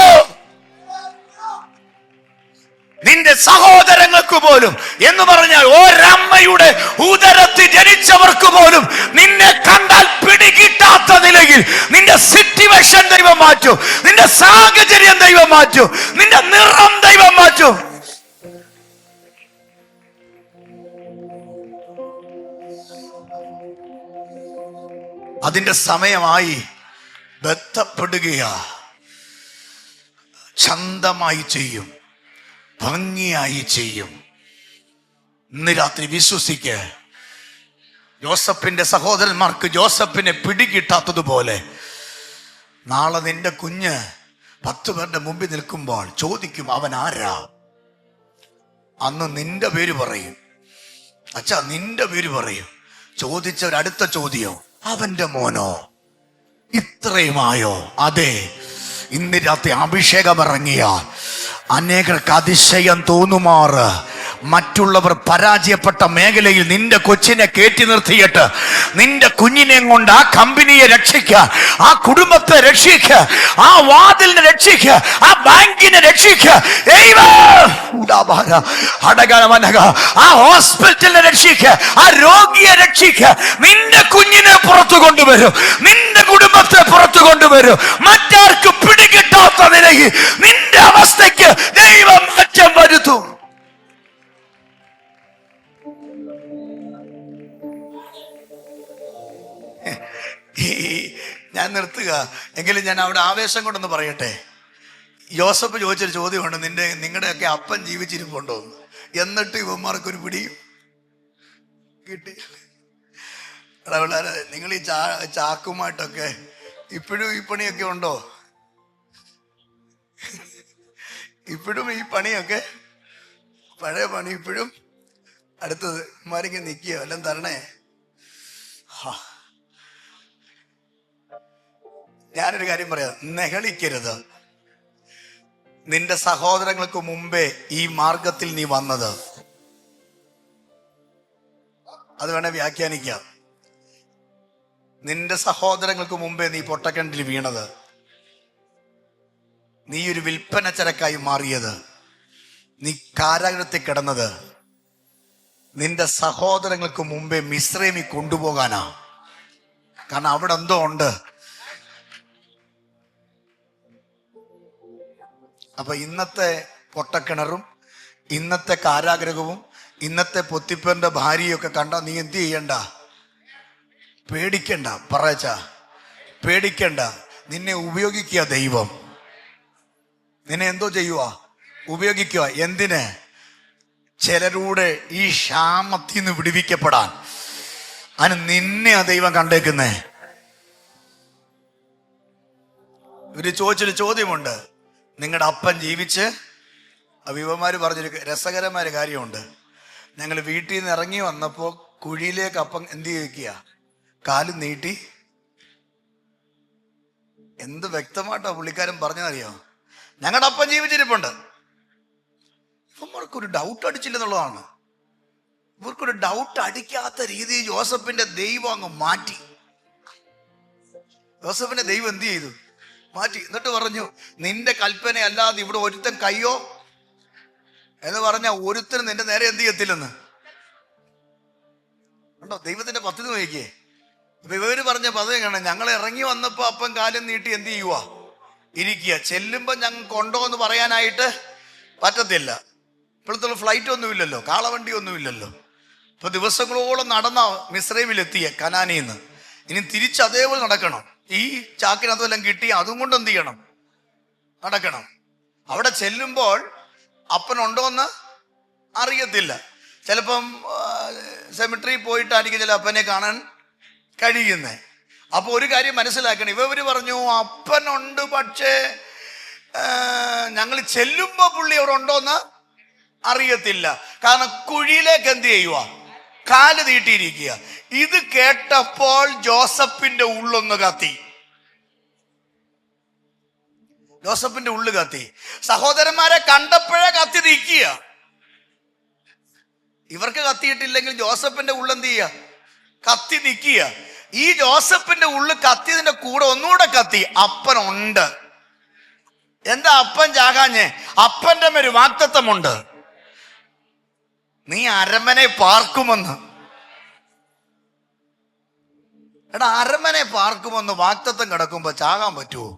നിന്റെ സഹോദരങ്ങൾക്ക് പോലും എന്ന് പറഞ്ഞാൽ ഒരമ്മയുടെ ഉദരത്തിൽ ജനിച്ചവർക്ക് പോലും നിന്നെ കണ്ടാൽ പിടികിട്ടാത്ത നിലയിൽ നിന്റെ സിറ്റുവേഷൻ ദൈവം മാറ്റും. നിന്റെ സാഹചര്യം ദൈവം മാറ്റും. നിന്റെ നിറം ദൈവം മാറ്റും. അതിൻ്റെ സമയമായി. ബന്ധപ്പെടുകയാ. ചന്തമായി ചെയ്യും, ഭംഗിയായി ചെയ്യും. ഇന്ന് രാത്രി വിശ്വസിക്ക്. ജോസഫിന്റെ സഹോദരന്മാർക്ക് ജോസഫിനെ പിടികിട്ടാത്തതുപോലെ നാളെ നിന്റെ കുഞ്ഞ് 10 പേരുടെ മുമ്പിൽ നിൽക്കുമ്പോൾ ചോദിക്കും, അവൻ ആരാ? അന്ന് നിന്റെ പേര് പറയും. അച്ഛാ, നിന്റെ പേര് പറയും. ചോദിച്ചവരടുത്ത ചോദ്യം, അവന്റെ മോനോ? ഇത്രയുമായോ? അതെ. ഇന്ന് രാത്രി അഭിഷേകം ഇറങ്ങിയാൽ അനേകർക്ക് അതിശയം തോന്നുമാറ് മറ്റുള്ളവർ പരാജയപ്പെട്ട മേഖലയിൽ നിന്റെ കൊച്ചിനെ കയറ്റി നിർത്തിയിട്ട് നിന്റെ കുഞ്ഞിനെ കൊണ്ട് ആ കമ്പനിയെ രക്ഷിക്കുക, ആ കുടുംബത്തെ രക്ഷിക്കുക, ആ വാതിലിനെ രക്ഷിക്കുക, ആ ബാങ്കിനെ രക്ഷിക്കുക, ആ ഹോസ്പിറ്റലിനെ രക്ഷിക്കുക, ആ രോഗിയെ രക്ഷിക്കുക. നിന്റെ കുഞ്ഞിനെ പുറത്തു കൊണ്ടുവരും, നിന്റെ കുടുംബത്തെ പുറത്തു കൊണ്ടുവരും. മറ്റാർക്ക് പിടികിട്ടാത്ത നിലയിൽ നിന്റെ അവസ്ഥയ്ക്ക് ദൈവം മാറ്റം വരുത്തും. ഞാൻ നിർത്തുക എങ്കിലും ഞാൻ അവിടെ ആവേശം കൊണ്ടൊന്ന് പറയട്ടെ. യോസഫ് ചോദിച്ചൊരു ചോദ്യമുണ്ട്, നിങ്ങളുടെയൊക്കെ അപ്പൻ ജീവിച്ചിരിപ്പുണ്ടോ? എന്നിട്ട് ഇവന്മാർക്കൊരു പിടിയും കിട്ടി. പിള്ളേരെ, നിങ്ങൾ ഈ ചാക്കുമായിട്ടൊക്കെ ഇപ്പോഴും ഈ പണിയൊക്കെ ഉണ്ടോ? ഇപ്പോഴും ഈ പണിയൊക്കെ പഴയ പണി ഇപ്പോഴും? അടുത്തത് ഇമാരെങ്കിൽ നിൽക്കുക, വല്ലതും തരണേ. ഞാനൊരു കാര്യം പറയാം, നെഹളിക്കരുത്. നിന്റെ സഹോദരങ്ങൾക്ക് മുമ്പേ ഈ മാർഗത്തിൽ നീ വന്നത്, അത് വേണേ വ്യാഖ്യാനിക്കാം. നിന്റെ സഹോദരങ്ങൾക്ക് മുമ്പേ നീ പൊട്ടക്കിണറ്റിൽ വീണത്, നീ ഒരു വിൽപ്പന ചരക്കായി മാറിയത്, നീ കാരാഗ്രഹത്തിൽ കിടന്നത് നിന്റെ സഹോദരങ്ങൾക്ക് മുമ്പേ മിസ്രൈമിൽ കൊണ്ടുപോകാനാ. കാരണം അവിടെ എന്തോ ഉണ്ട്. അപ്പൊ ഇന്നത്തെ പൊട്ടക്കിണറും ഇന്നത്തെ കാരാഗ്രഹവും ഇന്നത്തെ പൊത്തിപ്പന്റെ ഭാര്യയൊക്കെ കണ്ട നീ എന്ത് ചെയ്യണ്ട? പേടിക്കണ്ട. പറയച്ച, പേടിക്കണ്ട. നിന്നെ ഉപയോഗിക്കുക ദൈവം. നിന്നെ എന്തോ ചെയ്യുക? ഉപയോഗിക്കുക. എന്തിന്? ചിലരുടെ ഈ ക്ഷാമത്തിൽ നിന്ന് വിടുവിക്കപ്പെടാൻ. അതിന് നിന്നെ ആ ദൈവം കണ്ടേക്കുന്നേ. ഇവര് ചോദിച്ചൊരു ചോദ്യമുണ്ട്, നിങ്ങളുടെ അപ്പൻ ജീവിച്ച്? വിവമാര് പറഞ്ഞൊരു രസകരമായ കാര്യമുണ്ട്. ഞങ്ങൾ വീട്ടിൽ നിന്ന് ഇറങ്ങി വന്നപ്പോൾ കുഴിയിലേക്ക് അപ്പം എന്ത് ചെയ്യിക്കുക? കാലും നീട്ടി. എന്ത് വ്യക്തമായിട്ടാ പുള്ളിക്കാരൻ പറഞ്ഞതറിയോ? ഞങ്ങളുടെ അപ്പൻ ജീവിച്ചിരിപ്പുണ്ട്. ഇവന്മാർക്കൊരു ഡൗട്ട് അടിച്ചില്ലെന്നുള്ളതാണ്. ഇവർക്കൊരു ഡൗട്ട് അടിക്കാത്ത രീതിയിൽ ജോസഫിന്റെ ദൈവം അങ്ങ് മാറ്റി. ജോസഫിന്റെ ദൈവം എന്ത് ചെയ്തു? മാറ്റി. എന്നിട്ട് പറഞ്ഞു, നിന്റെ കൽപ്പന അല്ലാതെ ഇവിടെ ഒരുത്തൻ കയ്യോ എന്ന് പറഞ്ഞ ഒരുത്തനും നിന്റെ നേരെ എന്ത് ചെയ്യത്തില്ലെന്ന് ഉണ്ടോ? ദൈവത്തിന്റെ പദ്ധതി നോക്കിയേ. അപ്പൊ ഇവര് പറഞ്ഞ പദ്ധതി കാണാം. ഞങ്ങൾ ഇറങ്ങി വന്നപ്പോ അപ്പം കാലം നീട്ടി എന്ത് ചെയ്യുക? ഇരിക്കുക. ചെല്ലുമ്പോ ഞങ്ങൾക്ക് ഉണ്ടോ എന്ന് പറയാനായിട്ട് പറ്റത്തില്ല. ഇപ്പോഴത്തെ ഫ്ലൈറ്റ് ഒന്നുമില്ലല്ലോ, കാളവണ്ടി ഒന്നുമില്ലല്ലോ. ഇപ്പൊ ദിവസങ്ങളോളം നടന്ന മിസ്രൈമിലെത്തിയ കനാനിന്ന് ഇനി തിരിച്ച് അതേപോലെ നടക്കണം. ഈ ചാക്കിനകത്തെല്ലാം കിട്ടി അതും കൊണ്ട് എന്ത് ചെയ്യണം? നടക്കണം. അവിടെ ചെല്ലുമ്പോൾ അപ്പനുണ്ടോന്ന് അറിയത്തില്ല. ചിലപ്പം സെമിട്രി പോയിട്ടായിരിക്കും ചില അപ്പനെ കാണാൻ കഴിയുന്നേ. അപ്പൊ ഒരു കാര്യം മനസ്സിലാക്കണം. ഇവര് പറഞ്ഞു അപ്പനുണ്ട്, പക്ഷേ ഞങ്ങൾ ചെല്ലുമ്പോ പുള്ളി അവിടെ ഉണ്ടോന്ന് അറിയത്തില്ല. കാരണം കുഴിയിലേക്ക് എന്ത് ചെയ്യുക? കാല് നീട്ടിയിരിക്കുക. ഇത് കേട്ടപ്പോൾ ജോസഫിന്റെ ഉള്ളൊന്ന് കത്തി. ജോസഫിന്റെ ഉള്ളു കത്തി. സഹോദരന്മാരെ കണ്ടപ്പോഴേ കത്തി നീക്കുക. ഇവർക്ക് കത്തിയിട്ടില്ലെങ്കിൽ ജോസഫിന്റെ ഉള്ളെന്ത് ചെയ്യുക? കത്തി നിൽക്കുക. ഈ ജോസഫിന്റെ ഉള്ളു കത്തിയതിന്റെ കൂടെ ഒന്നുകൂടെ കത്തി. അപ്പനുണ്ട്. എന്താ അപ്പൻ ചാകാഞ്ഞേ? അപ്പന്റെ മേൽ വാഗ്ദത്തമുണ്ട്. നീ അരമനെ പാർക്കുമെന്ന്. എടാ, അരമനെ പാർക്കുമെന്ന് വാഗ്ദത്തം കിടക്കുമ്പോ ചാകാൻ പറ്റുമോ?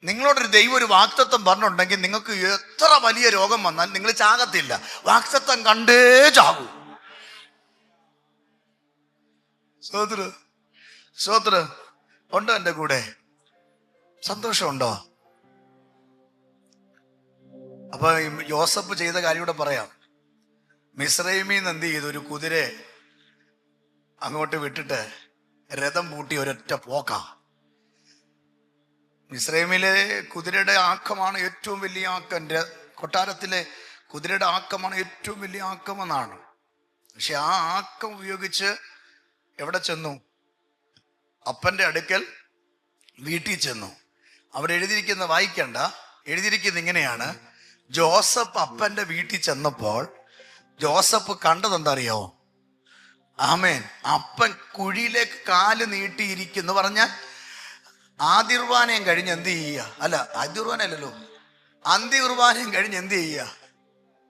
നിങ്ങളോടൊരു ദൈവം ഒരു വാഗ്ദത്തം പറഞ്ഞിട്ടുണ്ടെങ്കിൽ നിങ്ങൾക്ക് എത്ര വലിയ രോഗം വന്നാൽ നിങ്ങൾ ചാകത്തില്ല. വാഗ്ദത്തം കണ്ടേ ചാകൂ. സഹോദര, സ്തോത്രം. ഉണ്ടോ എൻ്റെ കൂടെ? സന്തോഷമുണ്ടോ? അപ്പൊ യോസഫ് ചെയ്ത കാര്യം കൂടെ പറയാം. മിസ്രൈമിന്ന് എന്ത് ചെയ്തു? ഒരു കുതിരയെ അങ്ങോട്ട് വിട്ടിട്ട് രഥം പൂട്ടി ഒരൊറ്റ പോക്ക. മിസ്രൈമിലെ കുതിരയുടെ ആക്കമാണ് ഏറ്റവും വലിയ ആക്കം. കൊട്ടാരത്തിലെ കുതിരയുടെ ആക്കമാണ് ഏറ്റവും വലിയ ആക്കമെന്നാണ്. പക്ഷെ ആ ആക്കം ഉപയോഗിച്ച് എവിടെ ചെന്നു? അപ്പന്റെ അടുക്കൽ വീട്ടിൽ ചെന്നു. അവിടെ എഴുതിയിരിക്കുന്ന വായിക്കണ്ട, എഴുതിയിരിക്കുന്നത് ഇങ്ങനെയാണ്: ജോസഫ് അപ്പന്റെ വീട്ടിൽ ചെന്നപ്പോൾ ജോസഫ് കണ്ടതെന്താ അറിയോ? ആമേൻ. അപ്പൻ കുഴിയിലേക്ക് കാല് നീട്ടിയിരിക്കുന്നു. പറഞ്ഞ ആദിർവാനയും കഴിഞ്ഞ് എന്ത് ചെയ്യുക? അല്ല, ആദിർവാനല്ലോ, അന്തി കുർബാനയും കഴിഞ്ഞ് എന്ത് ചെയ്യുക?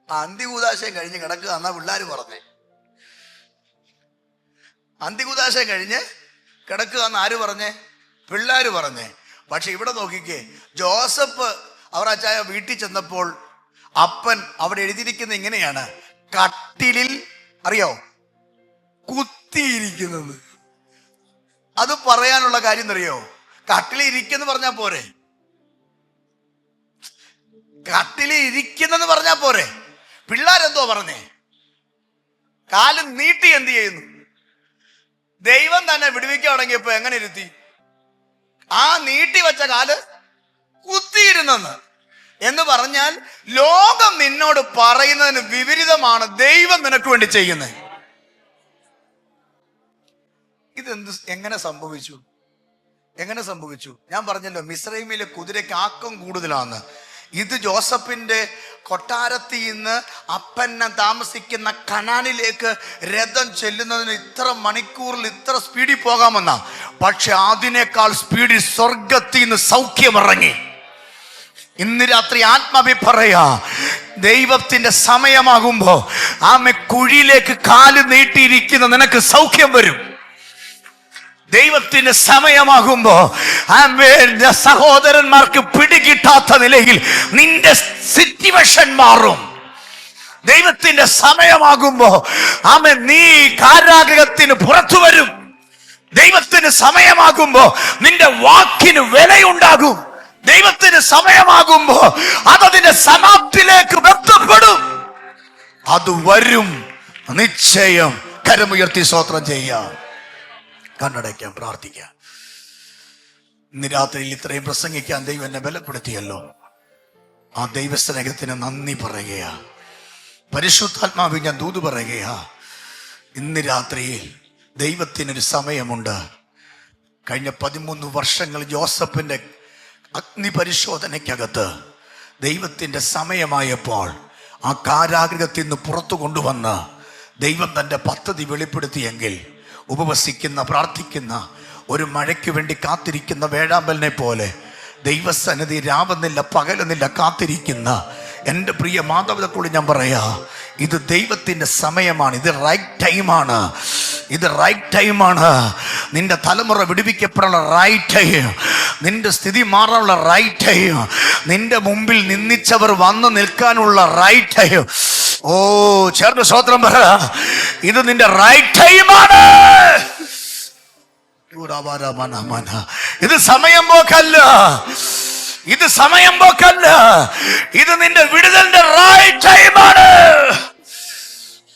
അന്തികൂദാശയും കഴിഞ്ഞ് കിടക്കുക എന്നാ പിള്ളേർ പറഞ്ഞേ. അന്തികൂദാശയും കഴിഞ്ഞ് കിടക്കുക എന്ന് ആര് പറഞ്ഞേ? പിള്ളേർ പറഞ്ഞേ. പക്ഷെ ഇവിടെ നോക്കിക്കേ, ജോസഫ് അവർ അച്ചായ വീട്ടിൽ ചെന്നപ്പോൾ അപ്പൻ അവിടെ എഴുതിയിരിക്കുന്ന ഇങ്ങനെയാണ്: കട്ടിലിൽ അറിയോ കുത്തിയിരിക്കുന്നത്. അത് പറയാനുള്ള കാര്യം അറിയോ? കട്ടിലിൽ ഇരിക്കുന്നു പറഞ്ഞാ പോരെ? കട്ടിലിൽ ഇരിക്കുന്നെന്ന് പറഞ്ഞാ പോരെ? പിള്ളേരെന്തോ പറഞ്ഞേ? കാല് നീട്ടി എന്ത് ചെയ്യുന്നു? ദൈവം തന്നെ വിടുവിക്കാൻ തുടങ്ങിയപ്പോ എങ്ങനെ ഇരുത്തി? ആ നീട്ടി വെച്ച കാല് കുത്തിയിരുന്നെന്ന്. എന്ന് പറഞ്ഞാൽ ലോകം നിന്നോട് പറയുന്നതിന് വിപരീതമാണ് ദൈവം നിനക്ക് വേണ്ടി ചെയ്യുന്നത്. ഇതെന്ത്, എങ്ങനെ സംഭവിച്ചു? എങ്ങനെ സംഭവിച്ചു? ഞാൻ പറഞ്ഞല്ലോ, മിസ്രൈമിലെ കുതിരയ്ക്ക് ആക്കം കൂടുതലാണ്. ഇത് ജോസഫിന്റെ കൊട്ടാരത്തിൽ നിന്ന് അപ്പന്നെ താമസിക്കുന്ന കനാനിലേക്ക് രഥം ചെല്ലുന്നതിന് ഇത്ര മണിക്കൂറിൽ ഇത്ര സ്പീഡിൽ പോകാമെന്ന. പക്ഷെ അതിനേക്കാൾ സ്പീഡിൽ സ്വർഗത്തിൽ നിന്ന് സൗഖ്യമിറങ്ങി. ഇന്ന് രാത്രി ആത്മാവി പറയാ, ദൈവത്തിന്റെ സമയമാകുമ്പോ ആമെ കുഴിയിലേക്ക് കാല് നീട്ടിയിരിക്കുന്ന നിനക്ക് സൗഖ്യം വരും. ദൈവത്തിന്റെ സമയമാകുമ്പോ സഹോദരന്മാർക്ക് പിടികിട്ടാത്ത നിലയിൽ നിന്റെ സിറ്റുവേഷൻ മാറും. ദൈവത്തിന്റെ സമയമാകുമ്പോ നീ കാരാഗൃഹത്തിന് പുറത്തു വരും. ദൈവത്തിന് സമയമാകുമ്പോ നിന്റെ വാക്കിന് വിലയുണ്ടാകും. ദൈവത്തിന് സമയമാകുമ്പോ അതതിന്റെ സമാപ്തിയിലേക്ക് ബന്ധപ്പെടും. അത് വരും നിശ്ചയം. കരമുയർത്തി സ്തോത്രം ചെയ്യാം, കണ്ണടയ്ക്കാം, പ്രാർത്ഥിക്കാം. ഇന്ന് രാത്രിയിൽ ഇത്രയും പ്രസംഗിക്കാൻ ദൈവം എന്നെ ബലപ്പെടുത്തിയല്ലോ. ആ ദൈവസ്നേഹത്തിന് നന്ദി പറയുകയാ. പരിശുദ്ധാത്മാവിൽ ഞാൻ ദൂത് പറയുകയാ. ഇന്ന് രാത്രിയിൽ ദൈവത്തിനൊരു സമയമുണ്ട്. കഴിഞ്ഞ 13 വർഷങ്ങൾ ജോസഫിന്റെ അഗ്നിപരിശോധനയ്ക്കകത്ത് ദൈവത്തിന്റെ സമയമായപ്പോൾ ആ കാരാഗൃഹത്തിൽ നിന്ന് പുറത്തു കൊണ്ടുവന്ന് ദൈവം തന്റെ പദ്ധതി വെളിപ്പെടുത്തിയെങ്കിൽ, ഉപവസിക്കുന്ന പ്രാർത്ഥിക്കുന്ന ഒരു മഴയ്ക്ക് വേണ്ടി കാത്തിരിക്കുന്ന വേഴാമ്പലിനെ പോലെ ദൈവസന്നിധി രാവുന്നില്ല പകലുന്നില്ല കാത്തിരിക്കുന്ന എൻ്റെ പ്രിയ മാതാപിതാക്കളോട് ഞാൻ പറയാ, ഇത് ദൈവത്തിൻ്റെ സമയമാണ്. ഇത് റൈറ്റ് ടൈമാണ്. ഇത് റൈറ്റ് ടൈമാണ്. നിന്റെ തലമുറ വിടുവിക്കപ്പെടാനുള്ള റൈറ്റ് ടൈം, നിന്റെ സ്ഥിതി മാറാനുള്ള റൈറ്റ് ടൈം, നിന്റെ മുമ്പിൽ നിന്ദിച്ചവർ വന്നു നിൽക്കാനുള്ള റൈറ്റ് ടൈം. ഓ, ചേർന്ന് സ്തോത്രം പറ. ഇത് നിന്റെ റൈറ്റ് ടൈമാണ്. ഇത് സമയം പോക്കല്ല. ഇത് സമയം പോക്കല്ല. ഇത് നിന്റെ വിടുതലിന്റെ